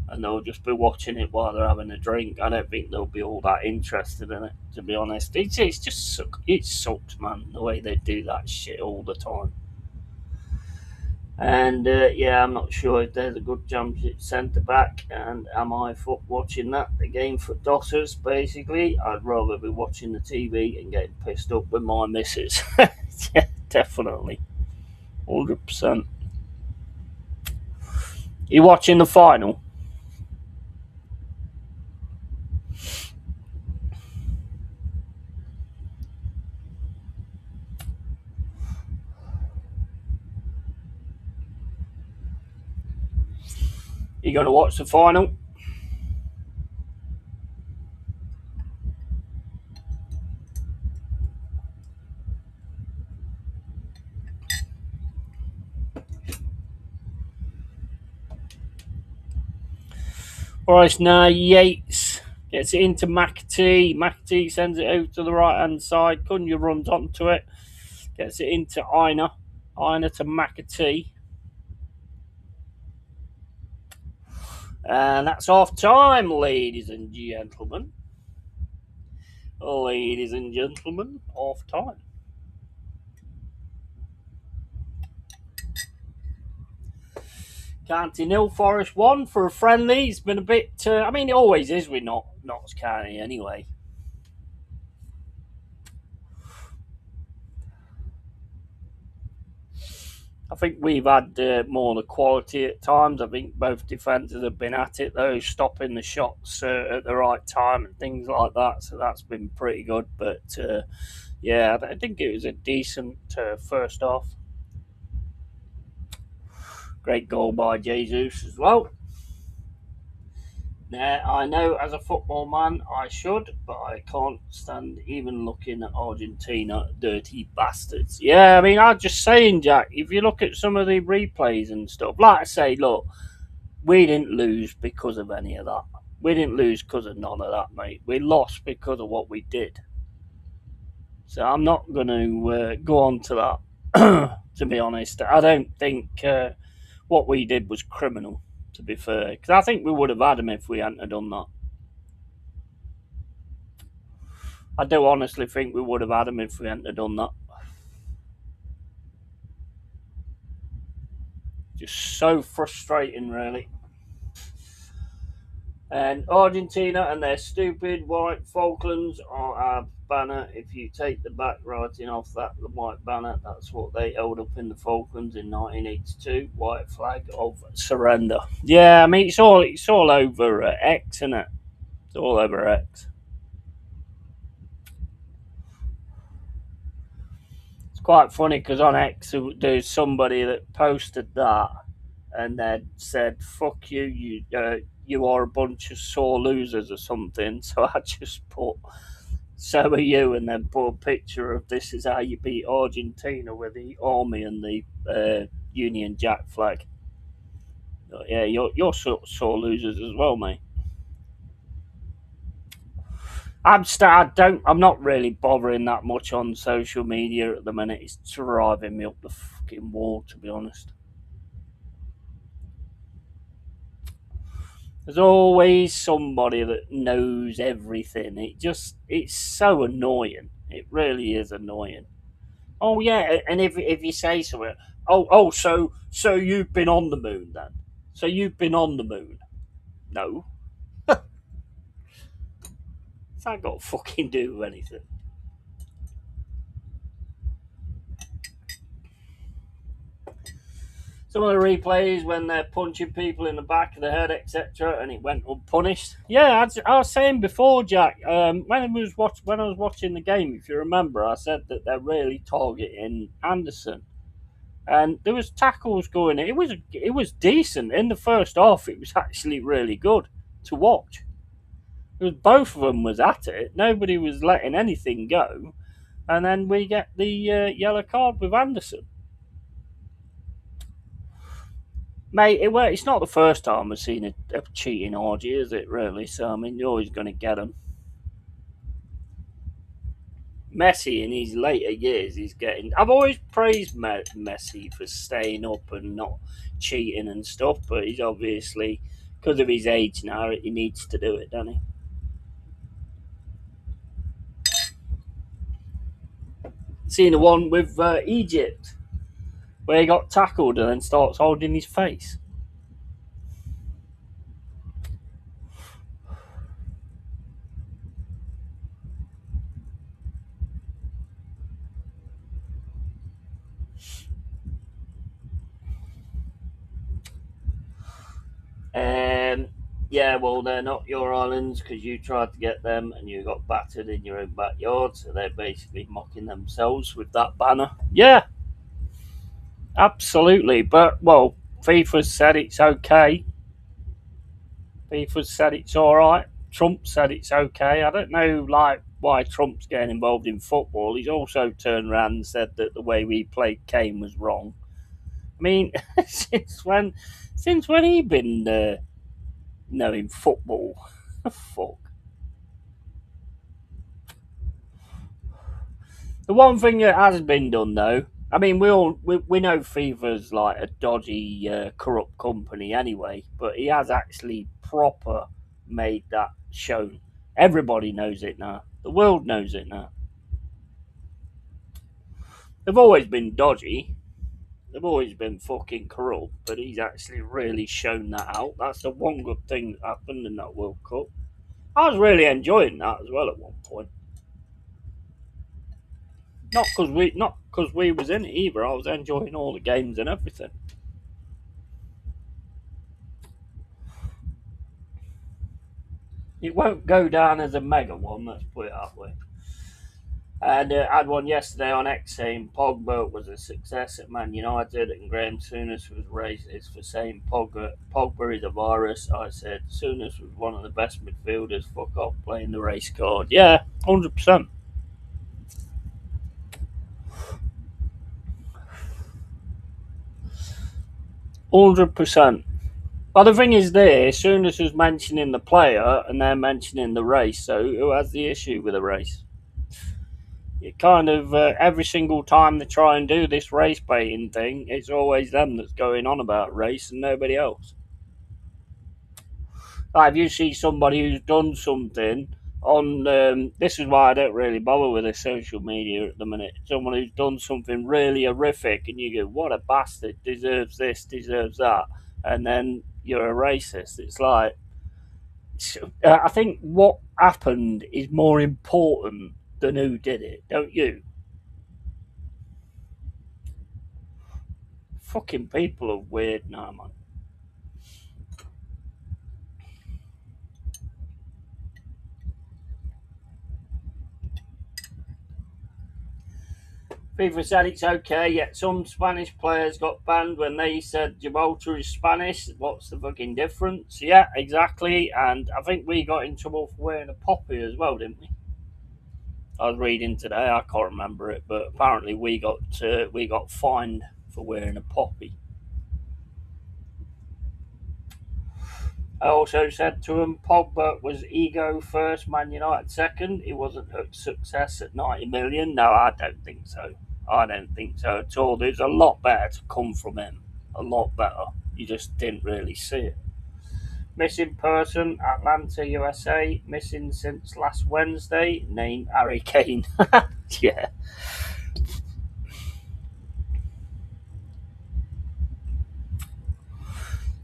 and they'll just be watching it while they're having a drink. I don't think they'll be all that interested in it, to be honest. It's just it sucks, man, the way they do that shit all the time. And yeah, I'm not sure if there's a good championship centre back. And am I for watching that the game for dossers? Basically, I'd rather be watching the TV and getting pissed up with my missus. Yeah, definitely, 100%. You watching the final? You going to watch the final? Right now, Yates gets it into McAtee. McAtee sends it out to the right hand side. Cunha runs onto it. Gets it into Aina. Aina to McAtee. And that's half time, ladies and gentlemen. Ladies and gentlemen, half time. County nil, Forest 1 for a friendly. It's been a bit. I mean, it always is with Notts County anyway. I think we've had more the quality at times. I think both defences have been at it, though, stopping the shots at the right time and things like that. So that's been pretty good. But yeah, I think it was a decent first half. Great goal by Jesus as well. Now, I know as a football man I should, but I can't stand even looking at Argentina, dirty bastards. Yeah, I mean, I'm just saying, Jack, if you look at some of the replays and stuff, like I say, look, we didn't lose because of any of that. We didn't lose because of none of that, mate. We lost because of what we did. So I'm not going to go on to that, to be honest. I don't think what we did was criminal, to be fair. Because I think we would have had him if we hadn't done that. I do honestly think we would have had him if we hadn't done that. Just so frustrating, really. And Argentina and their stupid white Falklands are our banner. If you take the back writing off that, the white banner, that's what they held up in the Falklands in 1982. White flag of surrender. Yeah, I mean it's all over X, isn't it? It's all over X. It's quite funny because on X there's somebody that posted that and then said "fuck you, you are a bunch of sore losers" or something. So I just put "so are you" and then put a picture of "this is how you beat Argentina" with the army and the Union Jack flag. But yeah, you're sore losers as well, mate. I'm not really bothering that much on social media at the minute. It's driving me up the fucking wall, to be honest. There's always somebody that knows everything. It's so annoying. It really is annoying. Oh yeah, and if you say something, so you've been on the moon then? So you've been on the moon? No, it's not got to fucking do with anything. Some of the replays when they're punching people in the back of the head, etc., and it went unpunished. Yeah, I was saying before, Jack. When I was watching the game, if you remember, I said that they're really targeting Anderson, and there was tackles going. It was decent in the first half. It was actually really good to watch. It was both of them was at it. Nobody was letting anything go, and then we get the yellow card with Anderson. Mate, it's not the first time I've seen a cheating orgy, is it, really? So, I mean, you're always going to get them. Messi, in his later years, he's getting. I've always praised Messi for staying up and not cheating and stuff, but he's obviously, because of his age now, he needs to do it, doesn't he? Seen the one with Egypt, where he got tackled and then starts holding his face. Yeah, well, they're not your islands because you tried to get them and you got battered in your own backyard. So they're basically mocking themselves with that banner. Yeah, absolutely. But, well, FIFA said it's okay. FIFA said it's all right. Trump said it's okay. I don't know, like, why Trump's getting involved in football. He's also turned around and said that the way we played Kane was wrong. I mean, since when? Since when he been knowing football? Fuck. The one thing that has been done, though, I mean, we know FIFA's like a dodgy, corrupt company anyway, but he has actually proper made that shown. Everybody knows it now. The world knows it now. They've always been dodgy. They've always been fucking corrupt, but he's actually really shown that out. That's the one good thing that happened in that World Cup. I was really enjoying that as well at one point. Not because we was in it either. I was enjoying all the games and everything. It won't go down as a mega one. Let's put it that way. And I had one yesterday on X saying Pogba was a success at Man United, and Graham Souness was racist for saying Pogba is a virus. I said Souness was one of the best midfielders. Fuck off playing the race card. Yeah, 100%. 100%. But the thing is, Souness is mentioning the player and they're mentioning the race. So who has the issue with the race? It kind of every single time they try and do this race baiting thing, it's always them that's going on about race and nobody else. Like if you see somebody who's done something on, this is why I don't really bother with the social media at the minute. Someone who's done something really horrific, and you go, "What a bastard! Deserves this, deserves that," and then you're a racist. It's like it's. I think what happened is more important than who did it. Don't you? Fucking people are weird now, man. FIFA said it's okay, yet some Spanish players got banned when they said Gibraltar is Spanish. What's the fucking difference? Yeah, exactly. And I think we got in trouble for wearing a poppy as well, didn't we? I was reading today. I can't remember it, but apparently we got fined for wearing a poppy. I also said to him, Pogba was ego first, Man United second. He wasn't a success at 90 million. No, I don't think so. I don't think so at all. There's a lot better to come from him. A lot better. You just didn't really see it. Missing person, Atlanta, USA. Missing since last Wednesday. Name Harry Kane. Yeah.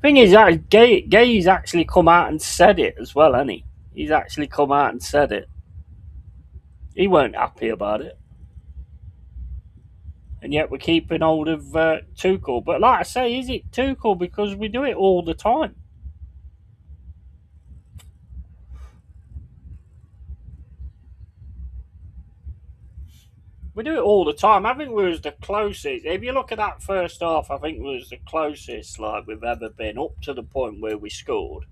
Thing is, Gay's actually come out and said it as well, hasn't he? He's actually come out and said it. He weren't happy about it. And yet we're keeping hold of Tuchel. But like I say, is it Tuchel? Because we do it all the time. We do it all the time. I think we was the closest. If you look at that first half, I think we was the closest like we've ever been, up to the point where we scored.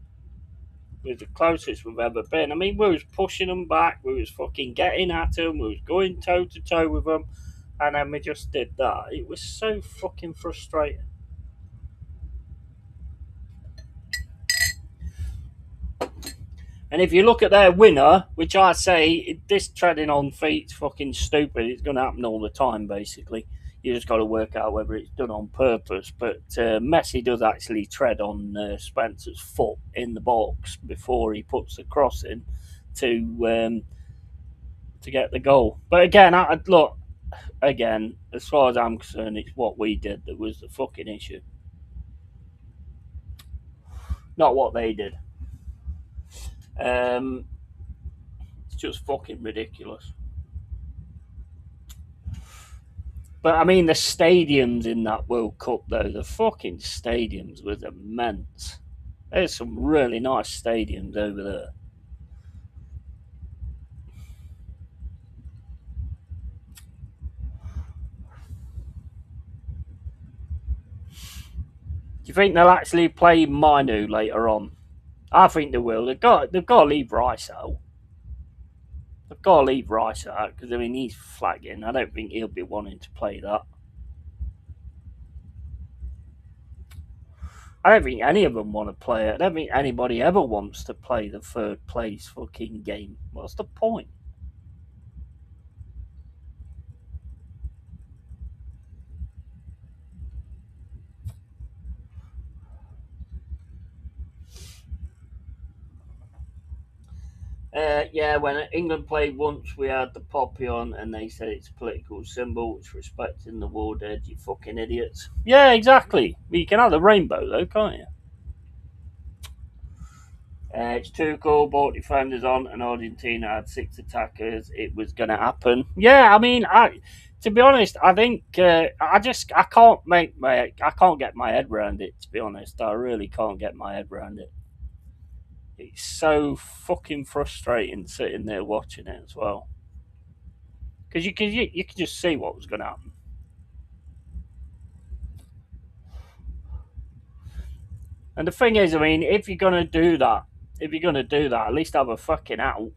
It was the closest we've ever been. I mean, we was pushing them back. We was fucking getting at them. We was going toe to toe with them. And then we just did that. It was so fucking frustrating. And if you look at their winner, which I say, this treading on feet's fucking stupid. It's going to happen all the time, basically. You just got to work out whether it's done on purpose. But Messi does actually tread on Spencer's foot in the box before he puts the cross in to get the goal. But again, as far as I'm concerned, it's what we did that was the fucking issue, not what they did. It's just fucking ridiculous. But I mean, the stadiums in that World Cup, though, the fucking stadiums was immense. There's some really nice stadiums over there. Do you think they'll actually play Minu later on? I think they will. They've got to leave Rice out. They've got to leave Rice out because I mean he's flagging. I don't think he'll be wanting to play that. I don't think any of them want to play it. I don't think anybody ever wants to play the third place fucking game. What's the point? Yeah, when England played once, we had the poppy on, and they said it's a political symbol. It's respecting the war dead. You fucking idiots. Yeah, exactly. You can have the rainbow though, can't you? It's too cool. Bought defenders on, and Argentina had 6 attackers. It was going to happen. Yeah, I mean, to be honest, I think I can't get my head around it. To be honest, I really can't get my head around it. It's so fucking frustrating sitting there watching it as well, because you can just see what was going to happen. And the thing is, I mean, if you're going to do that, at least have a fucking out.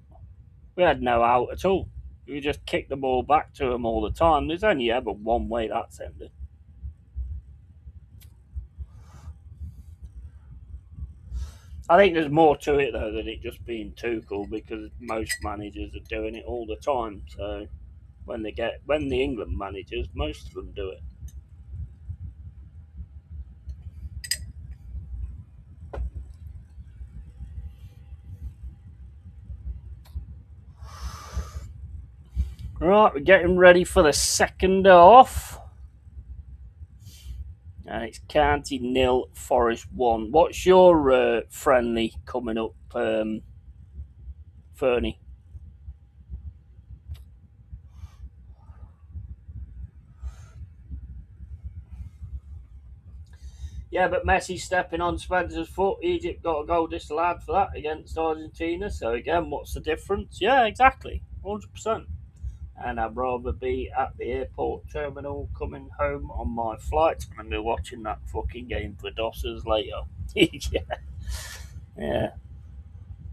We had no out at all. We just kicked the ball back to them all the time. There's only ever one way that's ended. I think there's more to it though than it just being Tuchel, because most managers are doing it all the time. So when the England managers, most of them do it. Right, we're getting ready for the second half. And it's County nil, Forest 1. What's your friendly coming up, Fernie? Yeah, but Messi stepping on Spencer's foot. Egypt got a goal disallowed for that against Argentina. So again, what's the difference? Yeah, exactly, 100%. And I'd rather be at the airport terminal coming home on my flight than be watching that fucking game for Dossers later. Yeah, yeah.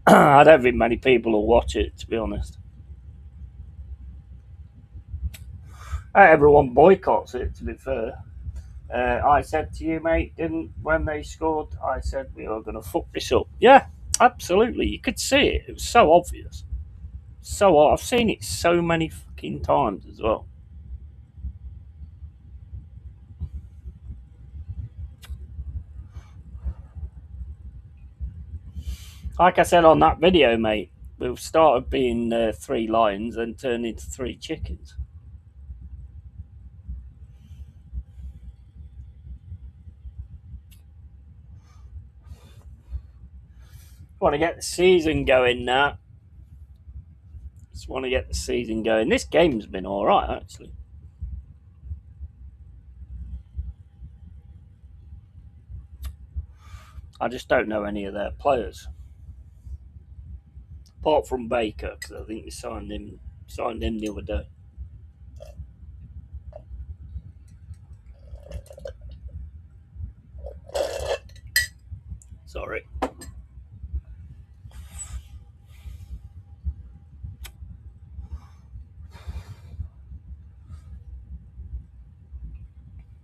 I don't think many people will watch it, to be honest. Everyone boycotts it, to be fair. I said to you, mate, didn't when they scored? I said we are going to fuck this up. Yeah, absolutely. You could see it. It was so obvious. So I've seen it so many fucking times as well. Like I said on that video, mate, we've started being three lions and turned into three chickens. Want to get the season going now. Just want to get the season going. This game's been all right, actually. I just don't know any of their players, apart from Baker, because I think they signed him the other day. Sorry.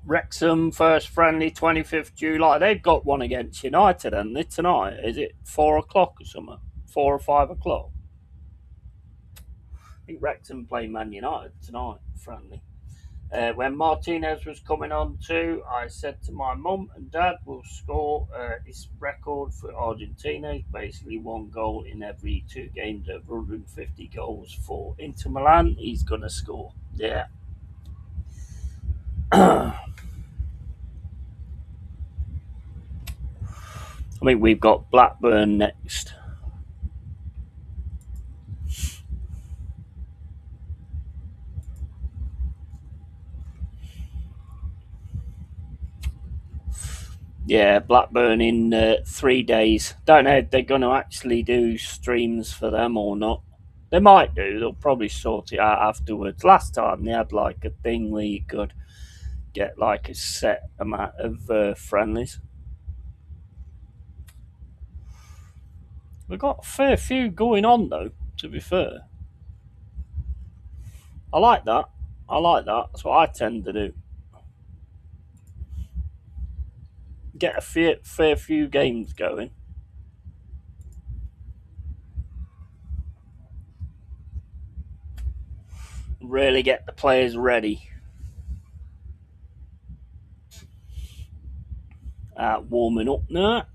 Wrexham first friendly 25th July. They've got one against United, and tonight is it 4 o'clock or something? 4 or 5 o'clock. I think Wrexham play Man United tonight, friendly. When Martinez was coming on too, I said to my mum and dad, we'll score his record for Argentina. It's basically one goal in every 2 games, over 150 goals for Inter Milan. He's going to score. Yeah. I think we've got Blackburn next. Yeah, Blackburn in 3 days. Don't know if they're going to actually do streams for them or not. They might do. They'll probably sort it out afterwards. Last time they had like a thing where you could get like a set amount of friendlies. We've got a fair few going on though, to be fair. I like that. I like that. That's what I tend to do. Get a fair few games going. Really get the players ready. Warming up now.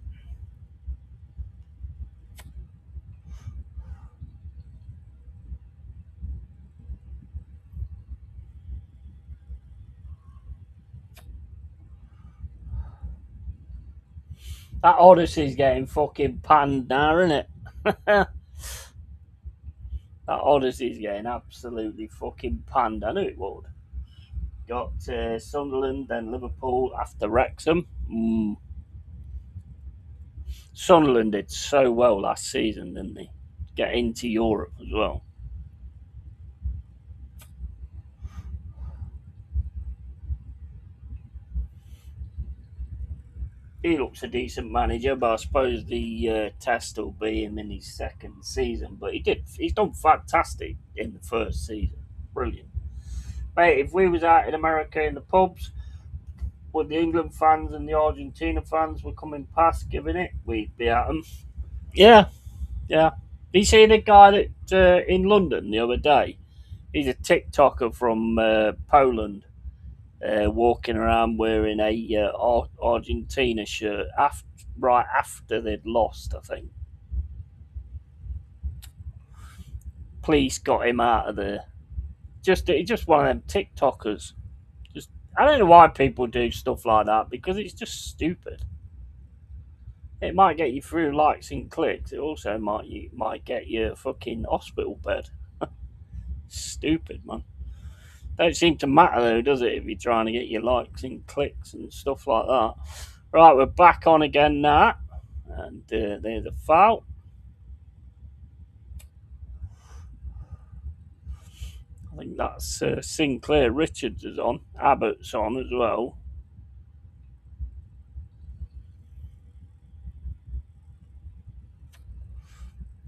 That Odyssey's getting fucking panned now, isn't it? That Odyssey's getting absolutely fucking panned. I knew it would. Got Sunderland, then Liverpool after Wrexham. Sunderland did so well last season, didn't they? Get into Europe as well. He looks a decent manager, but I suppose the test will be him in his second season. But he's done fantastic in the first season. Brilliant. Mate, if we was out in America in the pubs, with the England fans and the Argentina fans were coming past giving it, we'd be at them. Yeah, yeah. You see the guy that in London the other day? He's a TikToker from Poland, walking around wearing a Argentina shirt right after they'd lost, I think. Police got him out of there. Just one of them TikTokers. Just I don't know why people do stuff like that because it's just stupid. It might get you through likes and clicks. It also might get you a fucking hospital bed. Stupid, man. Don't seem to matter though, does it? If you're trying to get your likes and clicks and stuff like that. Right, we're back on again now, and there's a foul. I think that's Sinclair Richards is on. Abbott's on as well.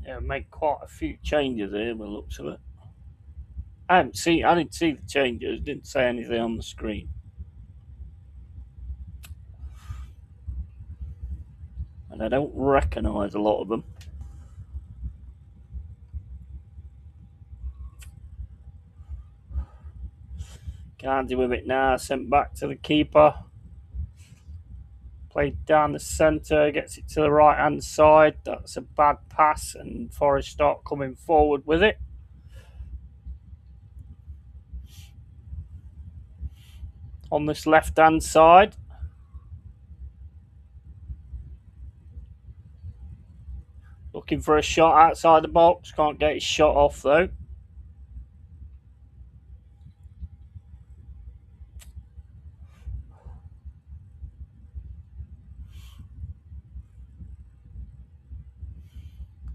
Yeah, made quite a few changes here by the looks of it. I didn't see the changes. Didn't say anything on the screen. And I don't recognise a lot of them. Can't do with it now. Sent back to the keeper. Played down the centre, gets it to the right hand side. That's a bad pass, and Forest start coming forward with it. On this left hand side. Looking for a shot outside the box. Can't get his shot off though.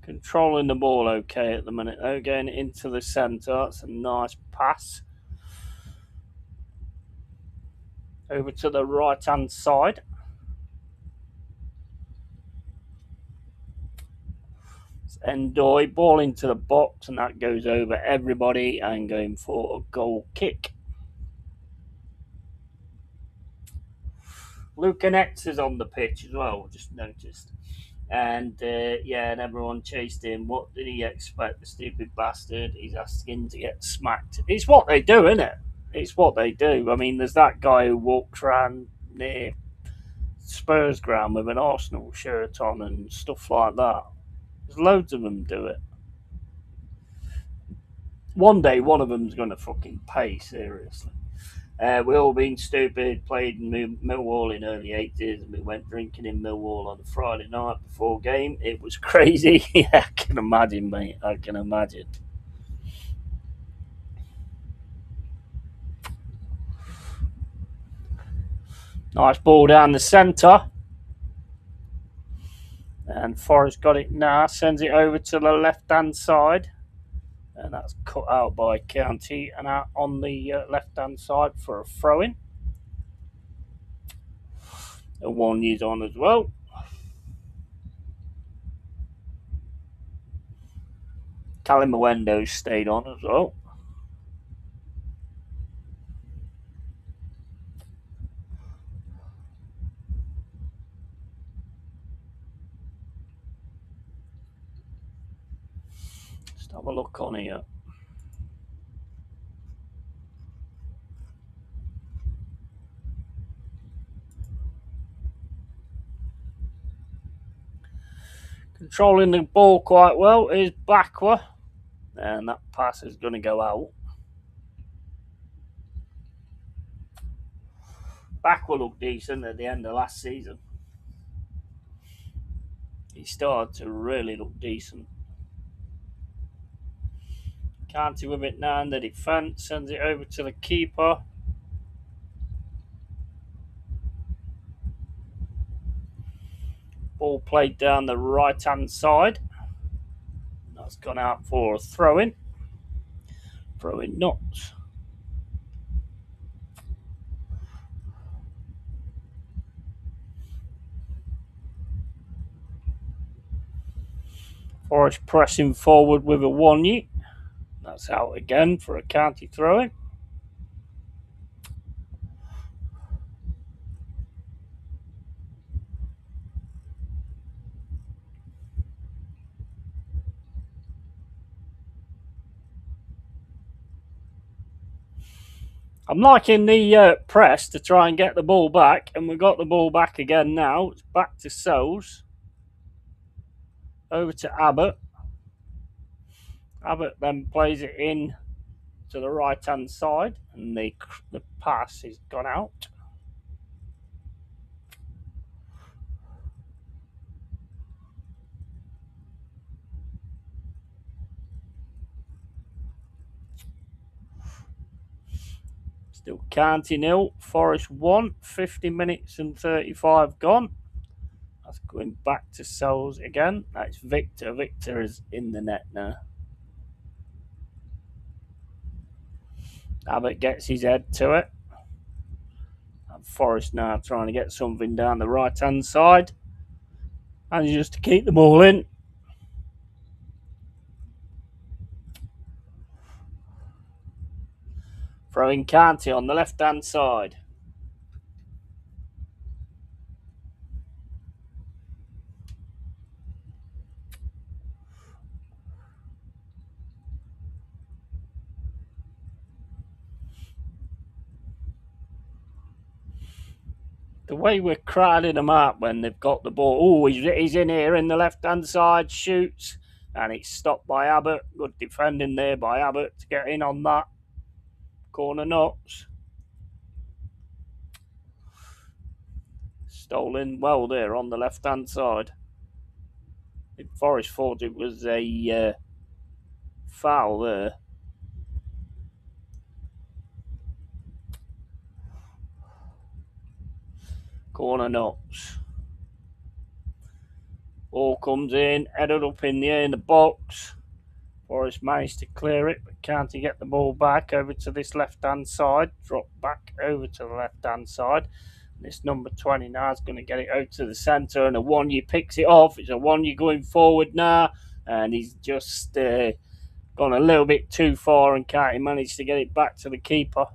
Controlling the ball okay at the minute though. Going into the centre. That's a nice pass. Over to the right hand side. It's Endoy. Ball into the box, and that goes over everybody and going for a goal kick. Lucan X is on the pitch as well, just noticed. And and everyone chased him. What did he expect, the stupid bastard? He's asking to get smacked. It's what they do, isn't it? It's what they do. I mean, there's that guy who walks around near Spurs ground with an Arsenal shirt on and stuff like that. There's loads of them do it. One day, one of them's going to fucking pay, seriously. We all been stupid, played in Millwall in early 80s, and we went drinking in Millwall on a Friday night before game. It was crazy. Yeah, I can imagine, mate. I can imagine. Nice ball down the centre. And Forrest got it now, sends it over to the left-hand side. And that's cut out by County and out on the left-hand side for a throw-in. And one is on as well. Calimuendo stayed on as well. Let's have a look on here. Controlling the ball quite well is Bakwa. And that pass is going to go out. Bakwa looked decent at the end of last season. He started to really look decent. Canty with it now in the defence, sends it over to the keeper. Ball played down the right hand side. That's gone out for a throw-in. Throw-in nuts. Forest pressing forward with a one-ye. That's out again for a county throw-in. I'm liking the press to try and get the ball back, and we've got the ball back again now. It's back to Souls. Over to Abbott. Abbott then plays it in to the right hand side, and the pass is gone out. Still County 0, Forest 1, 50 minutes and 35 gone. That's going back to Souls again. That's Victor. Victor is in the net now. Abbott gets his head to it. And Forest now trying to get something down the right hand side. And just to keep the ball in. Throwing County on the left hand side. The way we're crowding them out when they've got the ball. Oh, he's in here in the left hand side, shoots, and it's stopped by Abbott. Good defending there by Abbott to get in on that. Corner nuts. Stolen well there on the left hand side. Forest thought it was a foul there. Corner nuts. Ball comes in, headed up in the air in the box. Forest managed to clear it, but can't he get the ball back over to this left-hand side. Drop back over to the left-hand side. This number 20 now is going to get it out to the centre, and a Wanye picks it off. It's a Wanye going forward now, and he's just gone a little bit too far, and can't manage to get it back to the keeper.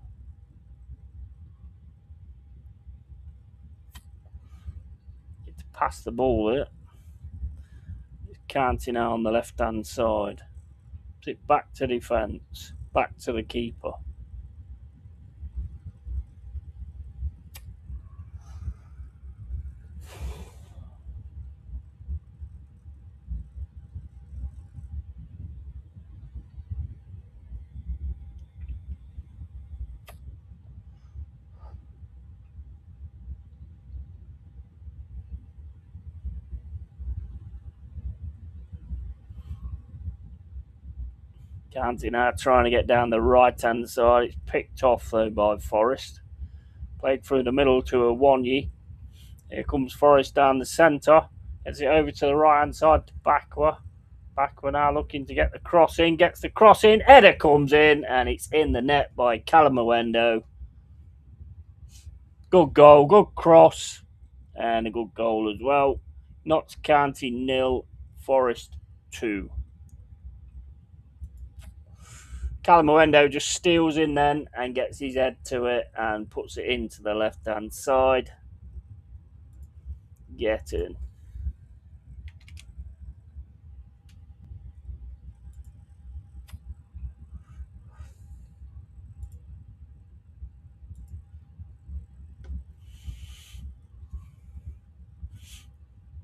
Get to pass the ball there. Canty now on the left-hand side. It back to defence, back to the keeper. Canty now trying to get down the right-hand side. It's picked off, though, by Forest. Played through the middle to a Wanye. Here comes Forest down the centre. Gets it over to the right-hand side to Bakwa. Bakwa now looking to get the cross in. Gets the cross in. Header comes in, and it's in the net by Calamawendo. Good goal, good cross, and a good goal as well. Notts County 0, Forest 2. Calamawendo just steals in then and gets his head to it and puts it into the left-hand side. Get in.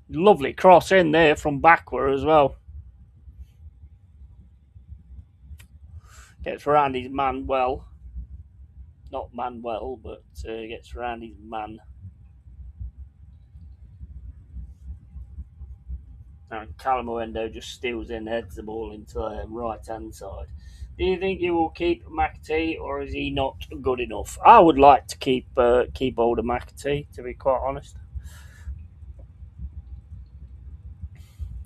Lovely cross in there from backward as well. Gets around his man well. Not Manuel, but gets around his man. And Calamawendo just steals in, heads the ball into the right-hand side. Do you think you will keep McAtee, or is he not good enough? I would like to keep hold of McAtee, to be quite honest.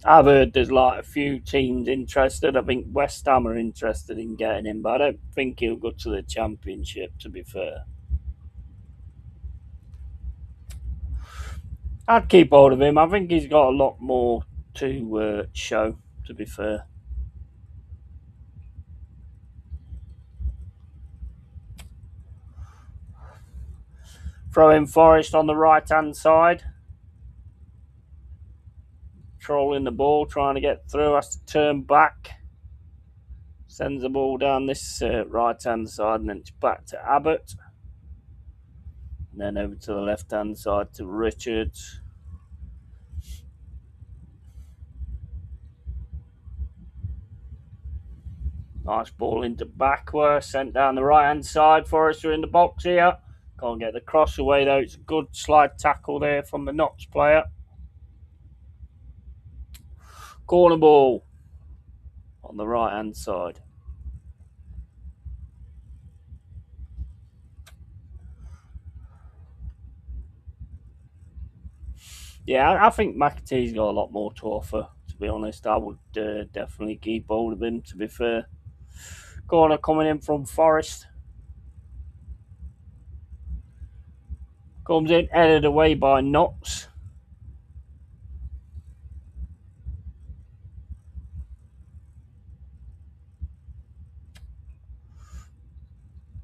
I've heard there's like a few teams interested. I think West Ham are interested in getting him, but I don't think he'll go to the Championship, to be fair. I'd keep hold of him. I think he's got a lot more to show, to be fair. Throwing Forest on the right-hand side. Trolling the ball, trying to get through, has to turn back. Sends the ball down this right-hand side, and then it's back to Abbott. And then over to the left-hand side to Richards. Nice ball into backward, sent down the right hand side. Forrester in the box here. Can't get the cross away though. It's a good slide tackle there from the Notts player. Corner ball on the right hand side. Yeah, I think McAtee's got a lot more to offer, to be honest. I would definitely keep hold of him, to be fair. Corner coming in from Forrest. Comes in, headed away by Knox.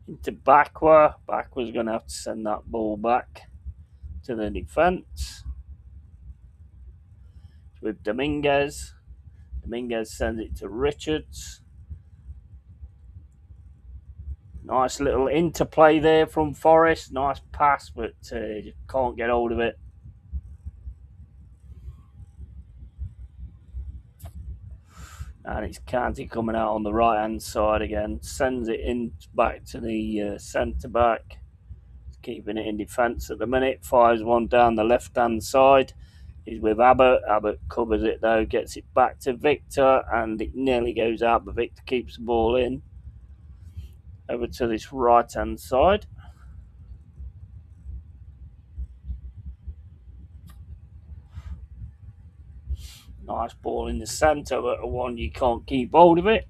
Into Backward. Backward's going to have to send that ball back to the defence. With Dominguez. Dominguez sends it to Richards. Nice little interplay there from Forrest. Nice pass, but just can't get hold of it. And it's Canty coming out on the right hand side again. Sends it in back to the centre back. Keeping it in defence at the minute. Fires one down the left hand side. He's with Abbott. Abbott covers it though. Gets it back to Victor. And it nearly goes out, but Victor keeps the ball in. Over to this right hand side. Nice ball in the centre, but one you can't keep hold of it.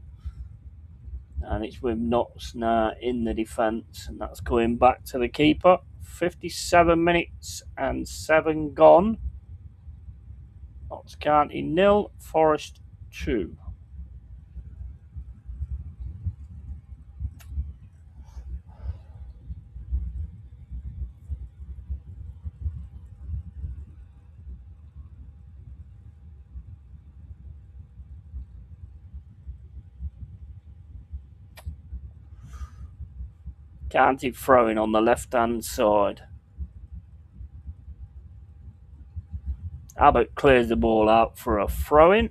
And it's with Knox now in the defence, and that's going back to the keeper. 57 minutes and 7 gone. Notts County 0, Forest 2. County throwing on the left hand side. Abbott clears the ball out for a throw-in.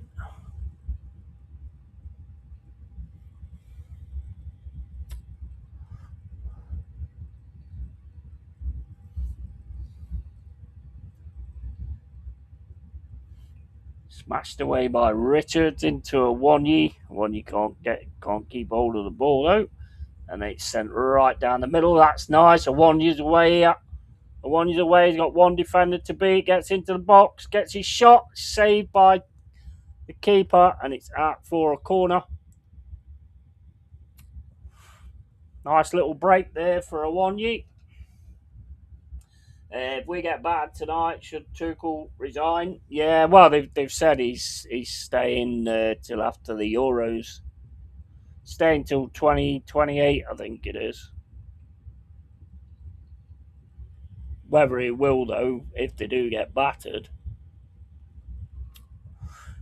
Smashed away by Richards into a Wonyi. Wonyi can't keep hold of the ball though. And it's sent right down the middle. That's nice. A Wonyi's away. A Wonyi's away. He's got one defender to beat. Gets into the box. Gets his shot. Saved by the keeper. And it's out for a corner. Nice little break there for a Wonyi. If we get bad tonight, should Tuchel resign? Yeah, well, they've said he's staying till after the Euros. Staying till 2028, I think it is. Whether he will, though, if they do get battered.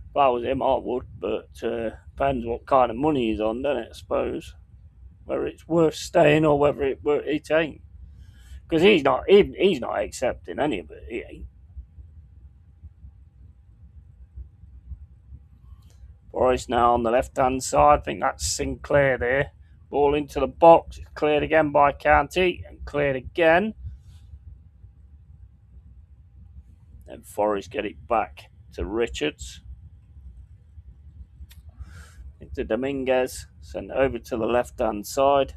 If I was him, I would, but depends what kind of money he's on, doesn't it, I suppose? Whether it's worth staying or whether it ain't. Because he's not accepting any of it, he ain't. Forrest now on the left-hand side. I think that's Sinclair there. Ball into the box. It's cleared again by Canty. And cleared again. And Forrest get it back to Richards. Into Dominguez. Send it over to the left-hand side.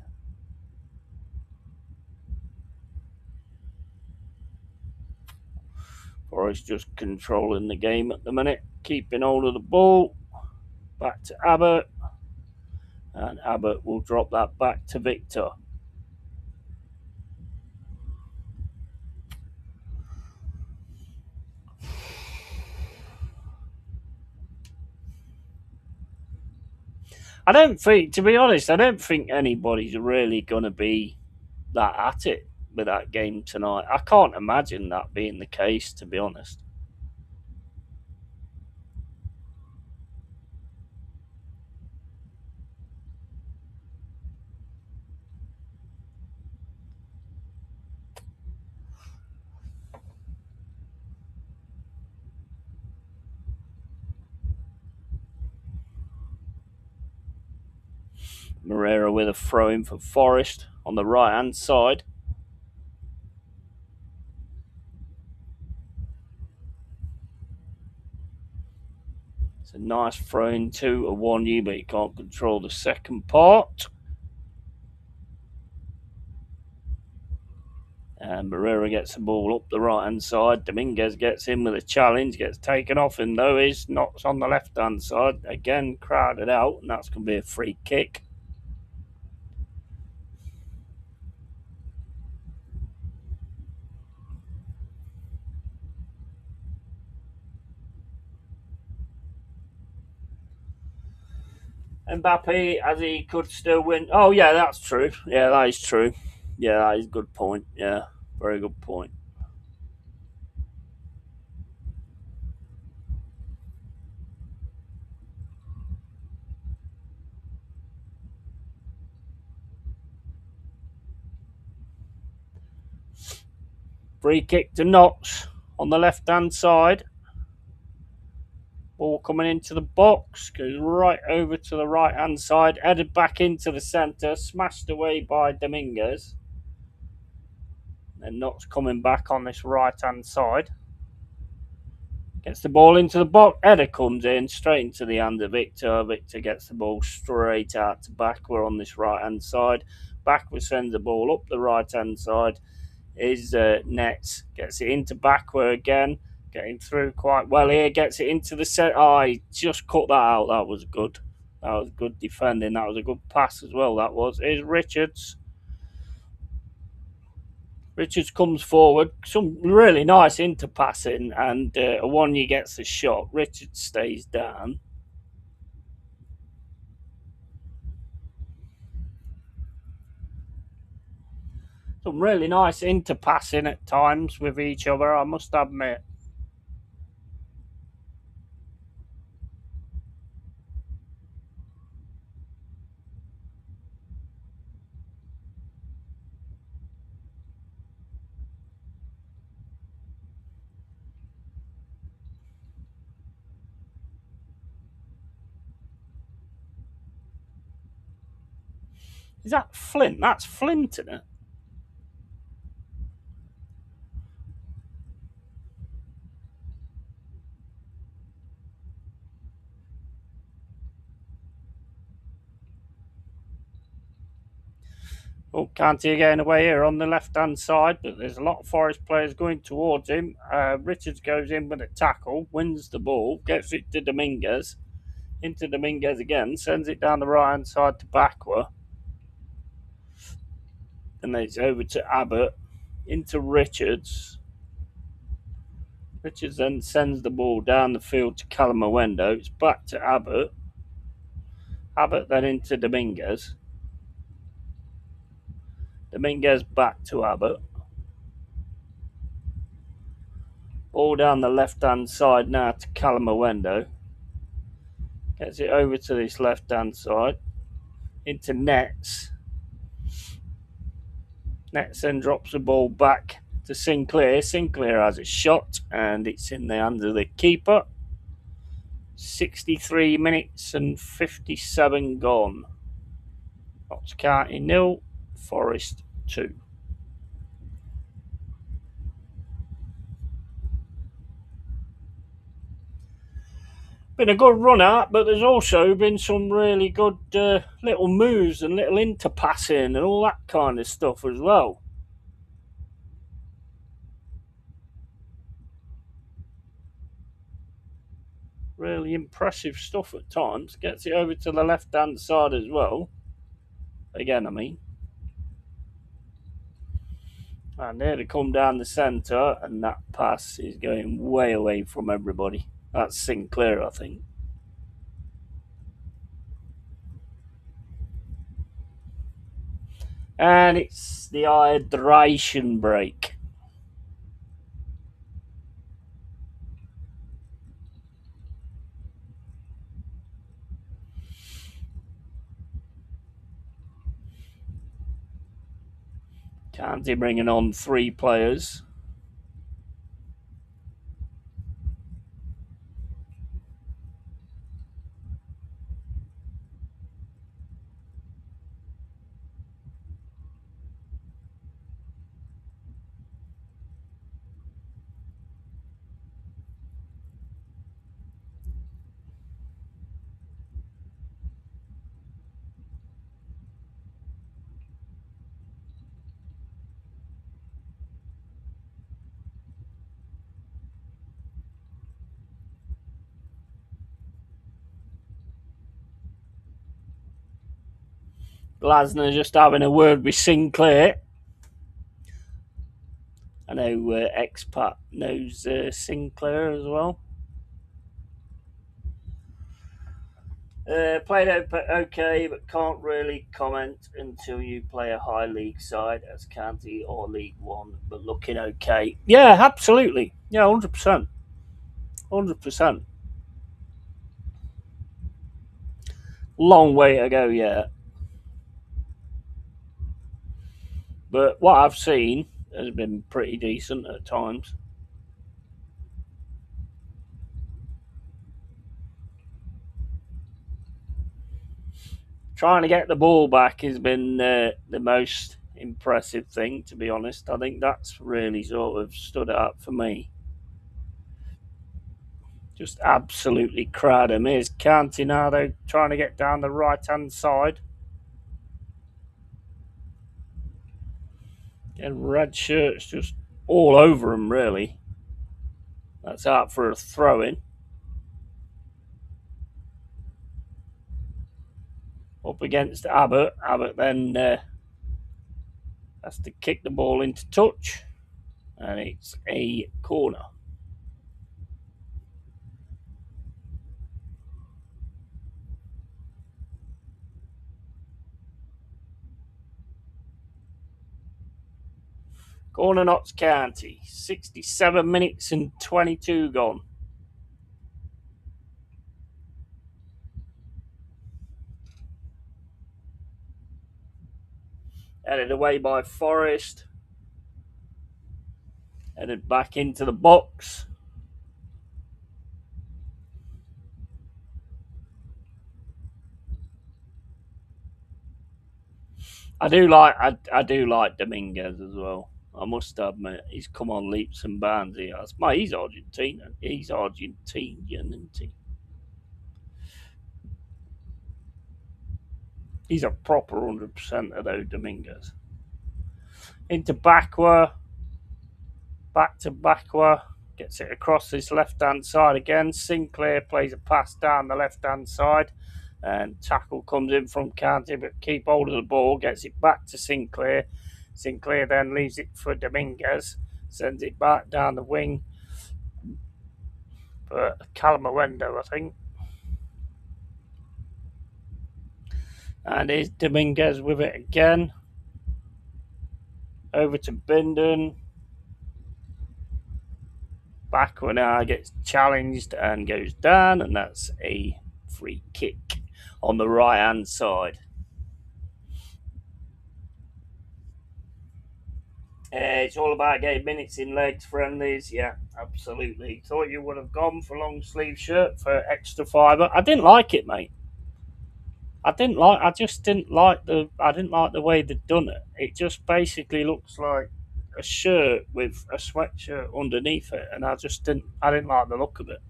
Forrest just controlling the game at the minute. Keeping hold of the ball. Back to Abbott. And Abbott will drop that back to Victor. To be honest, I don't think anybody's really going to be that at it with that game tonight. I can't imagine that being the case, to be honest. Moreira with a throw in for Forest on the right hand side. It's a nice throw in to Awonyi, but he can't control the second part. And Moreira gets the ball up the right hand side. Dominguez gets in with a challenge, gets taken off him though. He's knocks on the left hand side. Again, crowded out, and that's going to be a free kick. Mbappe, as he could still win. Oh, yeah, that's true. Yeah, that is true. Yeah, that is a good point. Yeah, very good point. Free kick to Knox on the left hand side. Ball coming into the box, goes right over to the right hand side, headed back into the centre, smashed away by Dominguez. And Knox coming back on this right hand side. Gets the ball into the box. Header comes in straight into the hand of Victor. Victor gets the ball straight out to Bakwa on this right hand side. Bakwa sends the ball up the right hand side. Is Nets gets it into Bakwa again. Getting through quite well here. Gets it into the set. Oh, he just cut that out. That was good. That was good defending. That was a good pass as well. That was. Here's Richards. Richards comes forward. Some really nice interpassing. And Awonyi gets the shot. Richards stays down. Some really nice interpassing at times with each other, I must admit. Is that Flint? That's Flint, isn't it? Oh, Canty getting away here on the left-hand side, but there's a lot of Forest players going towards him. Richards goes in with a tackle, wins the ball, gets it to Dominguez. Into Dominguez again, sends it down the right-hand side to Bakwa. And then it's over to Abbott, into Richards. Richards then sends the ball down the field to Calamawendo. It's back to Abbott. Abbott then into Dominguez. Dominguez back to Abbott. Ball down the left-hand side now to Calamawendo. Gets it over to this left-hand side. Into Nets. Nets then drops the ball back to Sinclair. Sinclair has a shot and it's in the hands of the keeper. 63 minutes and 57 gone. Notts County 0, Forest 2. Been a good run out, but there's also been some really good little moves and little interpassing and all that kind of stuff as well. Really impressive stuff at times. Gets it over to the left hand side as well. Again, I mean. And there to come down the centre, and that pass is going way away from everybody. That's Sinclair, I think. And it's the hydration break. County bringing on 3 players. Glasner just having a word with Sinclair. I know Expat knows Sinclair as well. Played okay, but can't really comment until you play a high league side as County or League One, but looking okay. Yeah, absolutely. Yeah, 100%. 100%. Long way to go yet. But what I've seen has been pretty decent at times. Trying to get the ball back has been the most impressive thing, to be honest. I think that's really sort of stood out for me. Just absolutely crowd him. Here's Cantinado trying to get down the right hand side. And red shirts just all over him, really. That's out for a throw in. Up against Abbott. Abbott then has to kick the ball into touch. And it's a corner. Corner Notts County. 67 minutes and 22 gone. Headed away by Forrest. Headed back into the box. I do like Dominguez as well. I must admit, he's come on leaps and bounds. He has. He's Argentinian. He's Argentinian, isn't he? He's a proper 100% of those Dominguez. Into Bakwa. Back to Bakwa. Gets it across his left-hand side again. Sinclair plays a pass down the left-hand side. And tackle comes in from County, but keep hold of the ball. Gets it back to Sinclair. Sinclair then leaves it for Dominguez. Sends it back down the wing. But Calamawendo, I think. And here's Dominguez with it again. Over to Bindon. Bakwa now gets challenged and goes down, and that's a free kick on the right hand side. It's all about getting minutes in legs friendlies. Yeah, absolutely. Thought you would have gone for a long sleeve shirt for extra fibre. I didn't like it, mate. I just didn't like the way they'd done it. It just basically looks like a shirt with a sweatshirt underneath it, and I didn't like the look of it.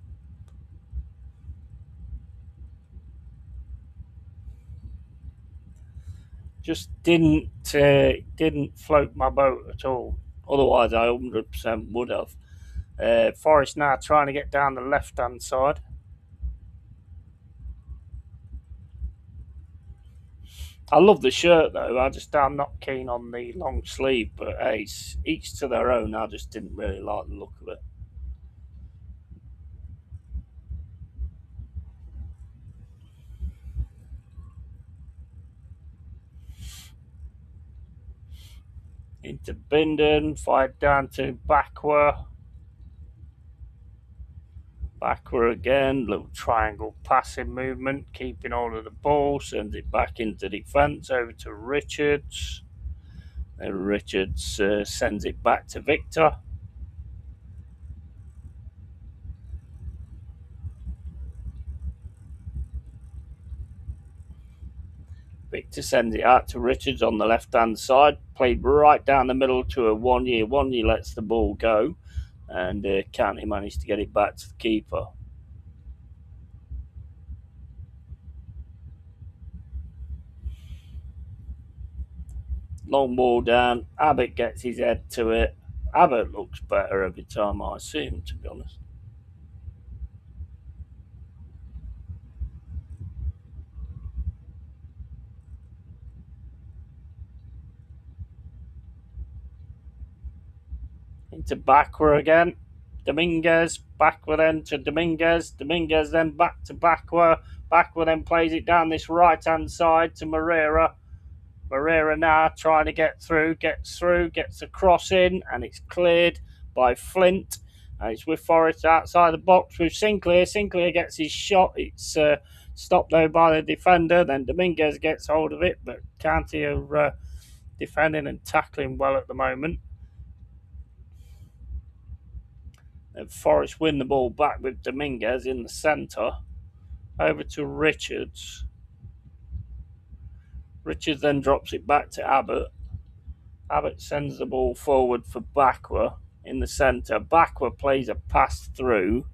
Just didn't float my boat at all. Otherwise, I 100% would have. Forrest now trying to get down the left hand side. I love the shirt though. I'm not keen on the long sleeve, but hey, each to their own. I just didn't really like the look of it. Into Bindon, fired down to Bakwa. Bakwa again, little triangle passing movement, keeping hold of the ball, sends it back into defence over to Richards. And Richards sends it back to Victor. Victor sends it out to Richards on the left-hand side. Played right down the middle to a one-year. One-year lets the ball go. And County managed to get it back to the keeper. Long ball down. Abbott gets his head to it. Abbott looks better every time I see him, to be honest. into Bakwa again. Dominguez, Bakwa then to Dominguez. Dominguez then back to Bakwa. Bakwa then plays it down this right-hand side to Moreira. Moreira now trying to get through, gets a cross in, and it's cleared by Flint. And it's with Forrest outside the box with Sinclair. Sinclair gets his shot. It's stopped though by the defender. Then Dominguez gets hold of it, but County are defending and tackling well at the moment. And Forrest win the ball back with Dominguez in the centre. Over to Richards. Richards then drops it back to Abbott. Abbott sends the ball forward for Bakwa in the centre. Bakwa plays a pass through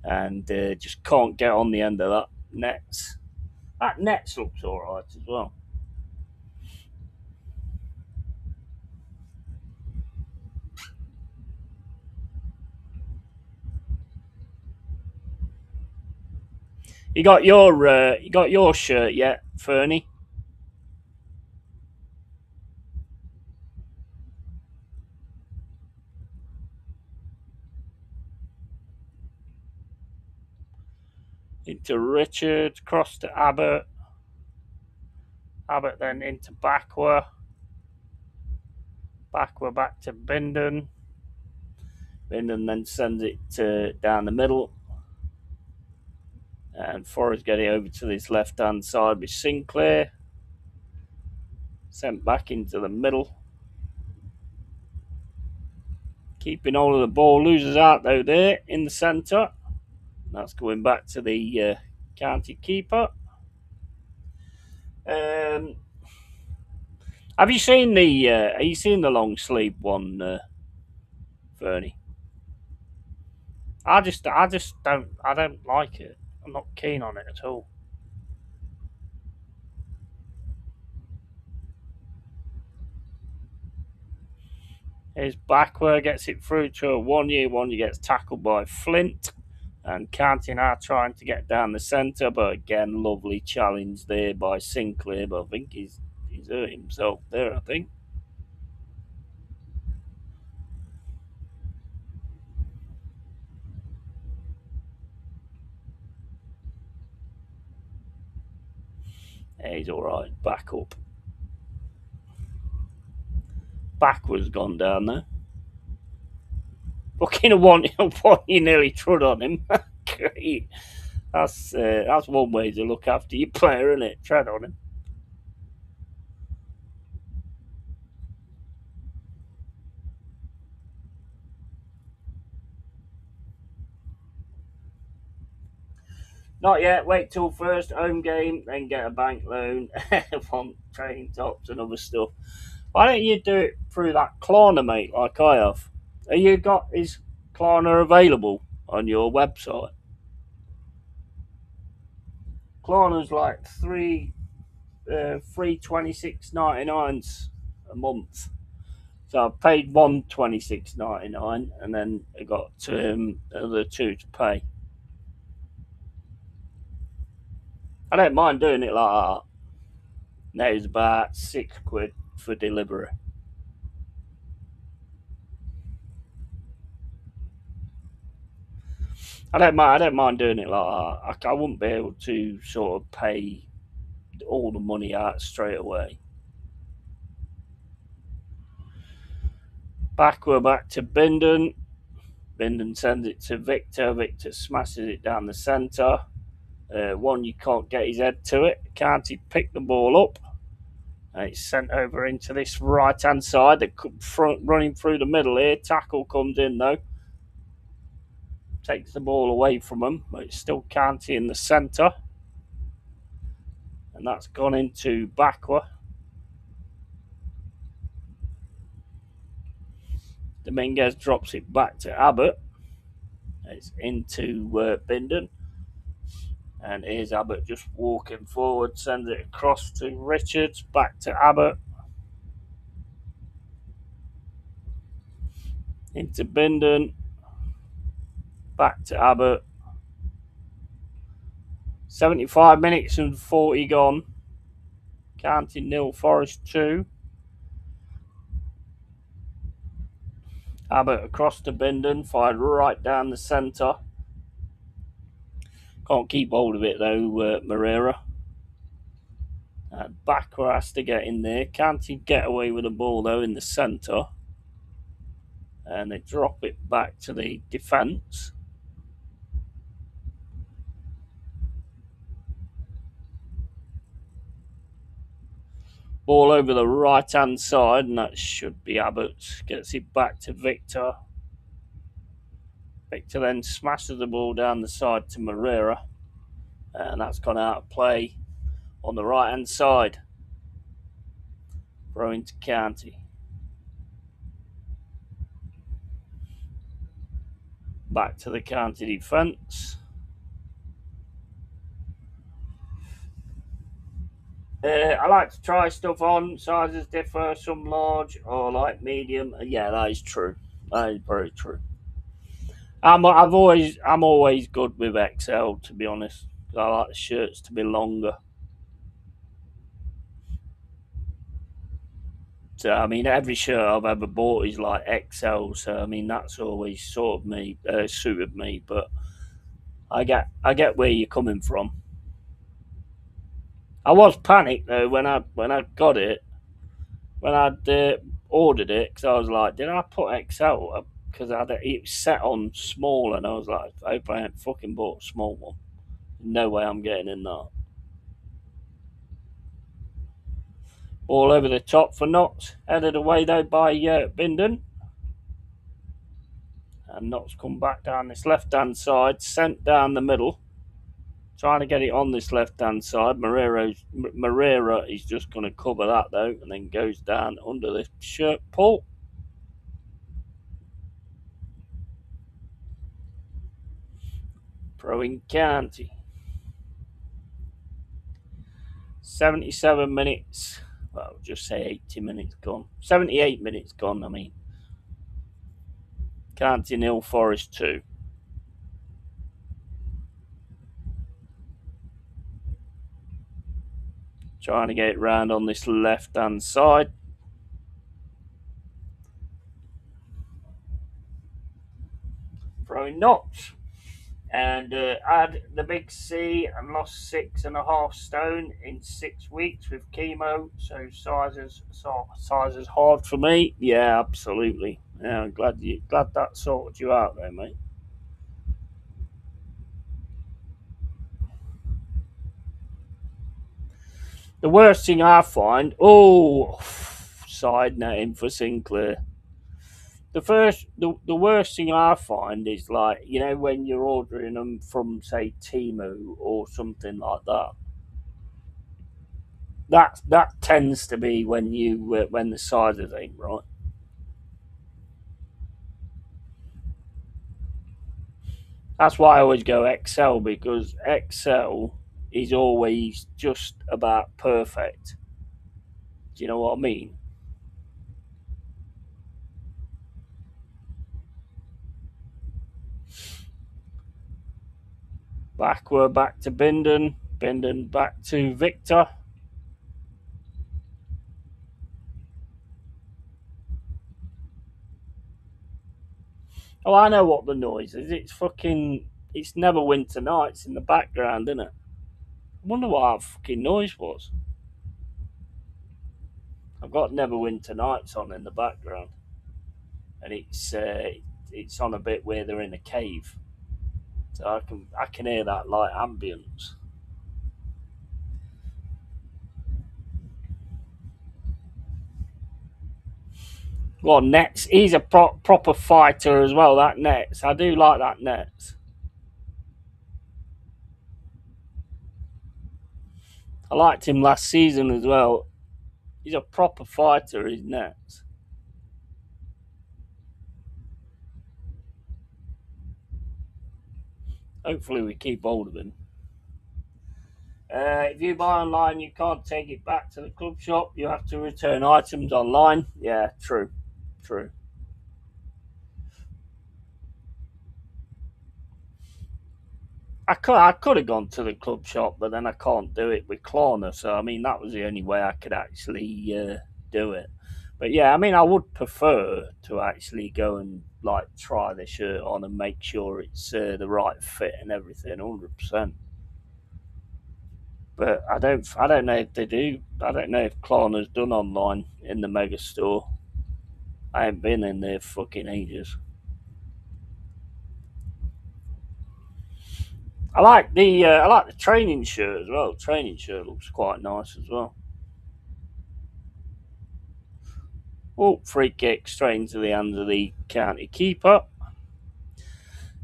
and just can't get on the end of that nets. That nets looks alright as well. You got your shirt yet, Fernie? Into Richard, cross to Abbott. Abbott then into Bakwa. Bakwa back to Bindon. Bindon then sends it down the middle. And Forrest getting over to this left-hand side with Sinclair. Sent back into the middle. Keeping hold of the ball. Loses out though there in the centre. That's going back to the county keeper. Have you seen the long sleeve one, Fernie? I don't like it. I'm not keen on it at all. Here's Bakwa, gets it through to a one-year gets tackled by Flint. And County now trying to get down the centre, but again, lovely challenge there by Sinclair. But I think he's hurt himself there, I think. Yeah, he's alright, back up. Backwards gone down there. Fucking a one, you nearly trod on him. Great. That's one way to look after your player, isn't it? Tread on him. Not yet. Wait till first home game, then get a bank loan, want training tops and other stuff. Why don't you do it through that Klarna, mate, like I have? Is Klarna available on your website? Klarna's like three $26.99 a month. So I paid $126.99 and then I got the other two to pay. I don't mind doing it like that. That is about £6 for delivery. I don't mind doing it like that. I wouldn't be able to sort of pay all the money out straight away. Back to Bindon. Bindon sends it to Victor. Victor smashes it down the centre. You can't get his head to it. Can't he pick the ball up? And it's sent over into this right-hand side. The front running through the middle here. Tackle comes in though. Takes the ball away from him, but it's still Canty in the centre. And that's gone into Bakwa. Dominguez drops it back to Abbott. It's into Bindon. And here's Abbott just walking forward, sends it across to Richards, back to Abbott. Into Bindon. Back to Abbott. 75 minutes and 40 gone. County 0, Forest 2. Abbott across to Bindon, fired right down the centre. Can't keep hold of it though, Moreira. Backer has to get in there. Can't he get away with the ball though in the centre? And they drop it back to the defence. Ball over the right hand side, and that should be Abbott. Gets it back to Victor. Victor then smashes the ball down the side to Moreira, and that's gone out of play on the right hand side. Throwing to County. Back to the County defence. I like to try stuff on. Sizes differ, some large or like medium. Yeah, that is true. That is very true. I'm always good with XL, to be honest. I like the shirts to be longer. So I mean, every shirt I've ever bought is like XL. So I mean, that's always sort of suited me. But I get where you're coming from. I was panicked though when I got it, when I'd ordered it, because I was like, did I put XL? Because it was set on small, and I was like, I hope I ain't fucking bought a small one. No way I'm getting in that. All over the top for Knox. Headed away though by Bindon. And Knox come back down this left hand side, sent down the middle. Trying to get it on this left hand side. Moreira is just going to cover that though, and then goes down under the shirt pull. Throwing County. 77 minutes. Well, I'll just say 80 minutes gone. 78 minutes gone, I mean. County 0, Forest 2. Trying to get it round on this left hand side. Throwing Knox. And had the big C and lost 6.5 stone in 6 weeks with chemo. So size is hard for me. Yeah, absolutely. Yeah, I'm glad that sorted you out there, mate. The worst thing I find, side netting for Sinclair. The worst thing I find is like, you know, when you're ordering them from say Temu or something like that. That tends to be when the sizes ain't right. That's why I always go XL, because XL is always just about perfect. Do you know what I mean? We're back to Bindon. Bindon back to Victor. Oh, I know what the noise is. It's Never Winter Nights in the background, isn't it? I wonder what that fucking noise was. I've got Never Winter Nights on in the background, and it's on a bit where they're in a cave, so I can hear that light ambience. Well, Nets, he's a proper fighter as well. That Nets, I do like that Nets. I liked him last season as well. He's a proper fighter, he's Nets. Hopefully we keep hold of him. If you buy online, you can't take it back to the club shop. You have to return items online. Yeah, true. I could have gone to the club shop, but then I can't do it with Klarna. So I mean, that was the only way I could actually do it. But yeah, I mean, I would prefer to actually go and like try the shirt on and make sure it's the right fit and everything, 100%. But I don't know if they do. I don't know if Klarna's done online in the mega store. I haven't been in there fucking ages. I like the training shirt as well. The training shirt looks quite nice as well. Oh, free kick straight into the hands of the county keeper.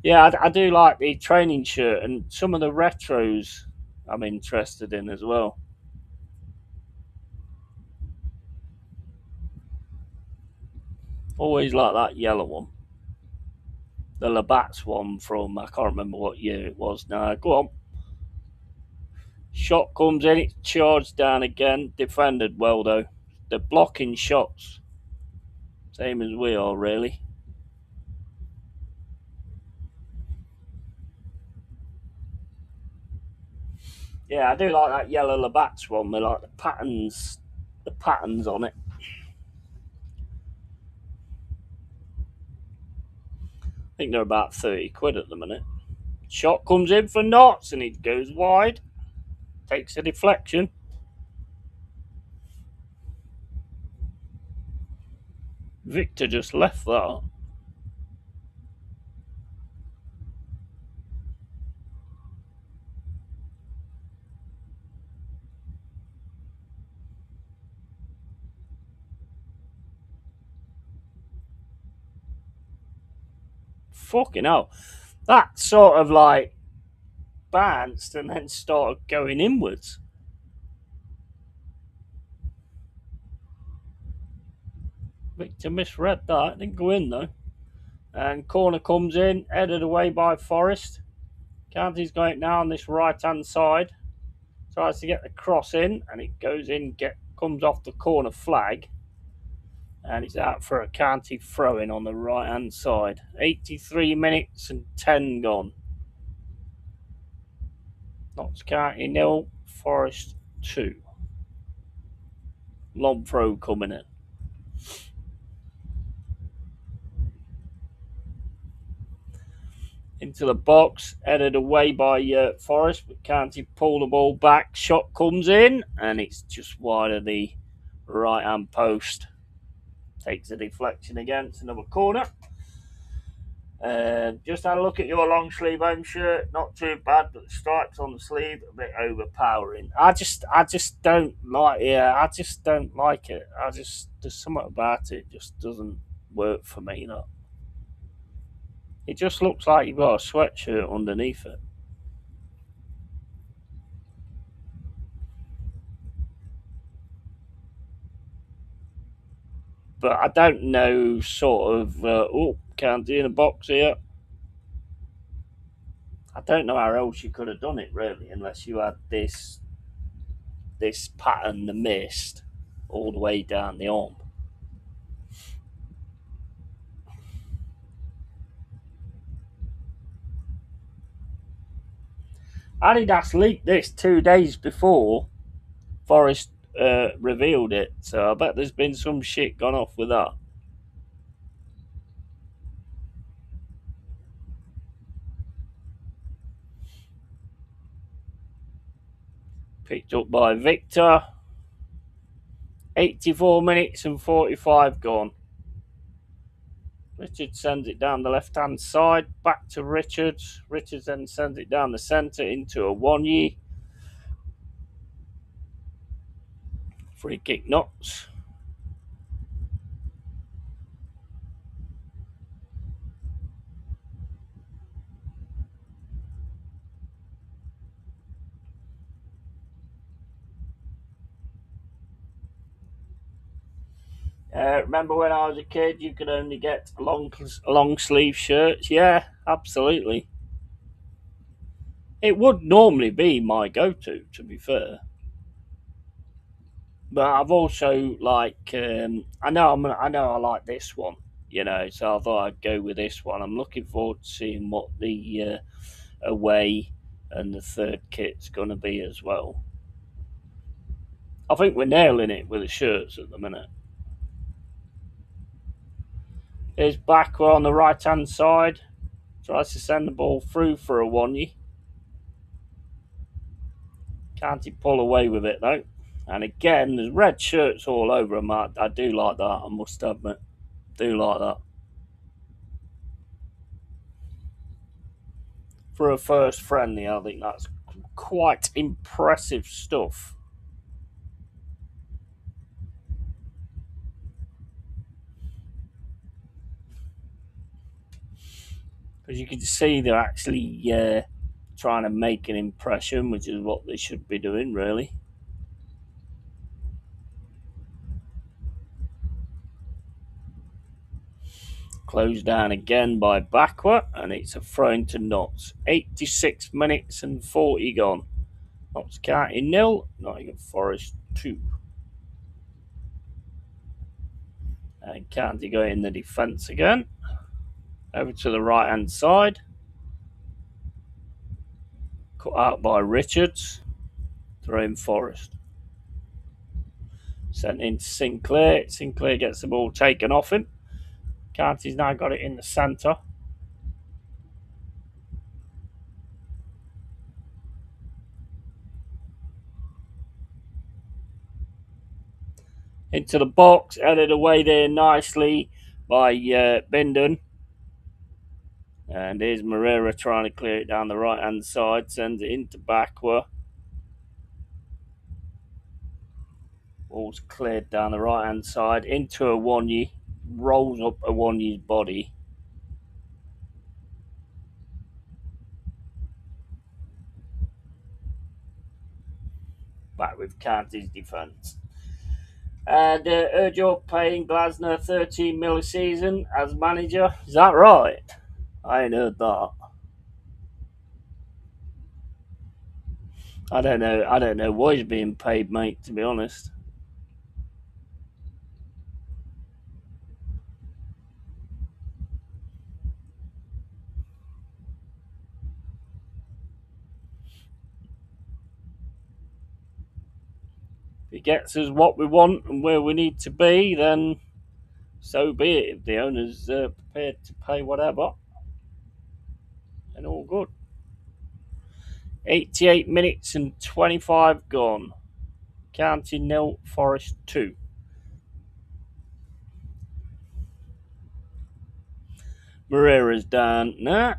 Yeah, I do like the training shirt and some of the retros I'm interested in as well. Always like that yellow one. The Labatt's one from, I can't remember what year it was now. Go on. Shot comes in, it's charged down again. Defended well though. They're blocking shots. Same as we are, really. Yeah, I do like that yellow Labatt's one. They like the patterns on it. I think they're about 30 quid at the minute. Shot comes in for Knots and it goes wide. Takes a deflection. Victor just left that. Fucking hell. That sort of like bounced and then started going inwards. Victor misread that. Didn't go in though. And corner comes in, headed away by Forrest. County's going now on this right hand side. Tries to get the cross in and it goes in, comes off the corner flag. And it's out for a County throw in on the right hand side. 83 minutes and 10 gone. Notts County 0, Forest 2. Long throw coming in. Into the box, headed away by Forest, but County pull the ball back. Shot comes in, and it's just wide of the right hand post. Takes a deflection against another corner. Just had a look at your long sleeve home shirt. Not too bad, but the stripes on the sleeve a bit overpowering. I just don't like. Yeah, I just don't like it. There's something about it just doesn't work for me. That it just looks like you've got a sweatshirt underneath it. But I don't know. Sort of. Can't do in a box here. I don't know how else you could have done it really, unless you had this pattern, the mist, all the way down the arm. Adidas leaked this 2 days before Forrest revealed it, so I bet there's been some shit gone off with that. Picked up by Victor. 84 minutes and 45 gone. Richards sends it down the left hand side, back to Richards. Richards then sends it down the centre into a Wonyi. Free kick Knots. Remember when I was a kid, you could only get long sleeve shirts? Yeah, absolutely. It would normally be my to be fair. But I've also I know I like this one, so I thought I'd go with this one. I'm looking forward to seeing what the away and the third kit's going to be as well. I think we're nailing it with the shirts at the minute. Here's Backwell on the right hand side. Tries to send the ball through for a one-ye. Can't he pull away with it though? And again, there's red shirts all over him. I do like that, I must admit. Do like that. For a first friendly, I think that's quite impressive stuff. Because you can see they're actually trying to make an impression, which is what they should be doing, really. Closed down again by Backwell, and it's a throw into Notts. 86 minutes and 40 gone. Notts County 0, Nottingham Forest 2. And County go in the defence again. Over to the right hand side. Cut out by Richards. Throw in Forest. Sent into Sinclair. Sinclair gets the ball taken off him. County's now got it in the centre. Into the box, headed away there nicely by Bindon. And here's Moreira trying to clear it down the right hand side, sends it into Backwell. Ball's cleared down the right hand side into a one-ye, rolls up a one-ye's body. Back with County's defence. And urge up paying Glasner 13 mil a season as manager. Is that right? I ain't heard that. I don't know what he's being paid, mate, to be honest. If it gets us what we want and where we need to be, then so be it. If the owner's prepared to pay whatever, then all good. 88 minutes and 25 gone. County 0, Forest 2. Moreira's down. Nah.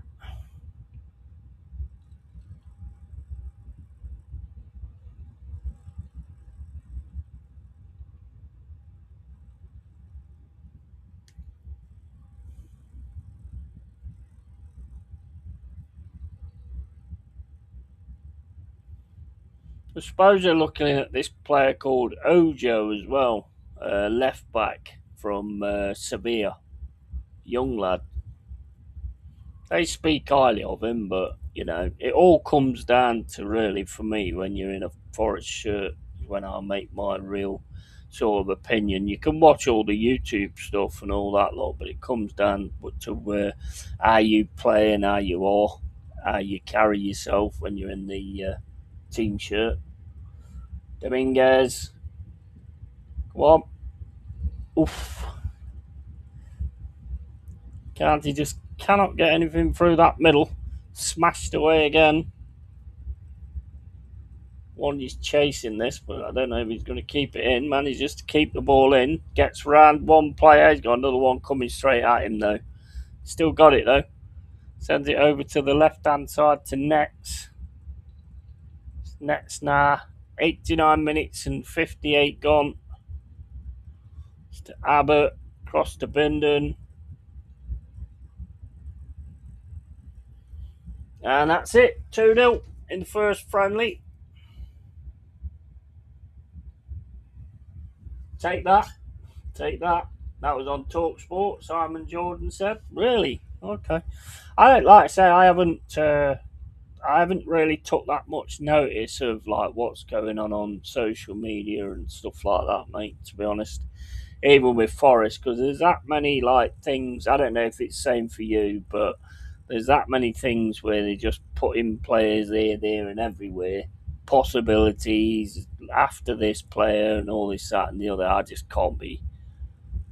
I suppose they're looking at this player called Ojo as well, left back from Sevilla, young lad. They speak highly of him, but you know it all comes down to really for me when you're in a Forest shirt. When I make my real sort of opinion, you can watch all the YouTube stuff and all that lot, but it comes down to how you play and how you are, how you carry yourself when you're in the team shirt. Dominguez. Come on. Oof. County just cannot get anything through that middle. Smashed away again. One is chasing this, but I don't know if he's going to keep it in. Manages to keep the ball in. Gets round one player. He's got another one coming straight at him, though. Still got it, though. Sends it over to the left-hand side to Nets. Nets now. 89 minutes and 58 gone. It's to Abbott. Cross to Bindon. And that's it. 2-0 in the first friendly. Take that. Take that. That was on TalkSport. Simon Jordan said. Really? Okay. Like I say, I haven't really took that much notice of like what's going on social media and stuff like that, mate. To be honest, even with Forest, because there's that many like things. I don't know if it's the same for you, but there's that many things where they just put in players here, there, and everywhere. Possibilities after this player and all this, that, and the other. I just can't be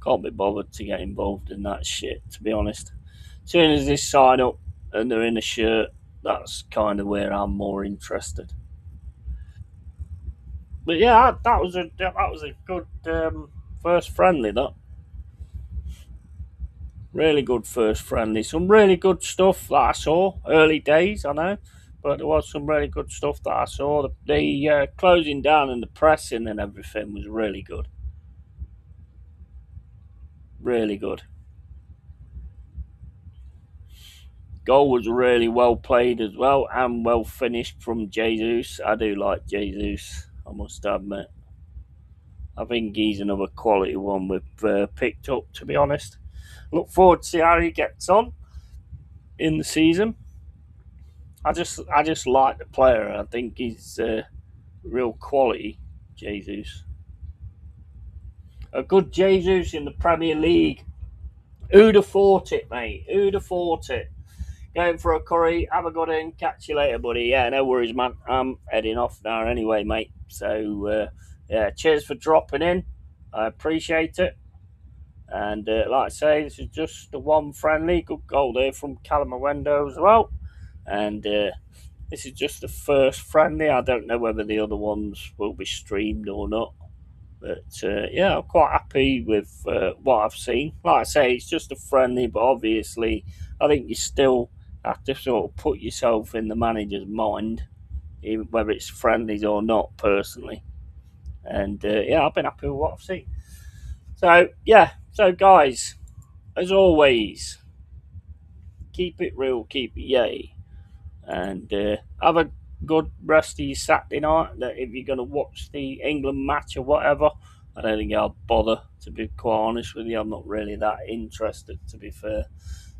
Can't be bothered to get involved in that shit, to be honest. As soon as they sign up and they're in a shirt, that's kind of where I'm more interested. But yeah, that was a good first friendly. That really good first friendly. Some really good stuff that I saw. Early days, I know, but there was some really good stuff that I saw. The closing down and the pressing and everything was really good. Really good. Goal was really well played as well and well finished from Jesus. I do like Jesus, I must admit. I think he's another quality one we've picked up, to be honest. Look forward to see how he gets on in the season. I just like the player. I think he's real quality, Jesus. A good Jesus in the Premier League. Who'd have thought it, mate? Who'd have thought it? Going for a curry. Have a good one. Catch you later, buddy. Yeah, no worries, man. I'm heading off now anyway, mate. So, yeah, cheers for dropping in. I appreciate it. And like I say, this is just the one friendly. Good goal there from Calamawendo as well. And this is just the first friendly. I don't know whether the other ones will be streamed or not. But yeah, I'm quite happy with what I've seen. Like I say, it's just a friendly, but obviously, I think you still have to sort of put yourself in the manager's mind, even whether it's friendlies or not, personally. And yeah, I've been happy with what I've seen. So yeah, so guys, as always, keep it real, keep it yay, and have a good rest of your Saturday night. That if you're going to watch the England match or whatever, I don't think I'll bother. To be quite honest with you, I'm not really that interested. To be fair,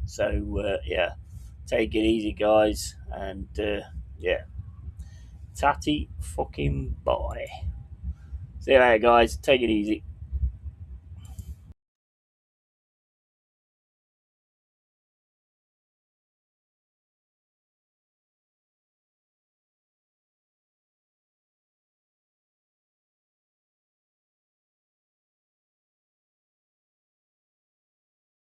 so yeah, take it easy, guys, and yeah, tatty fucking bye. See you later, guys. Take it easy.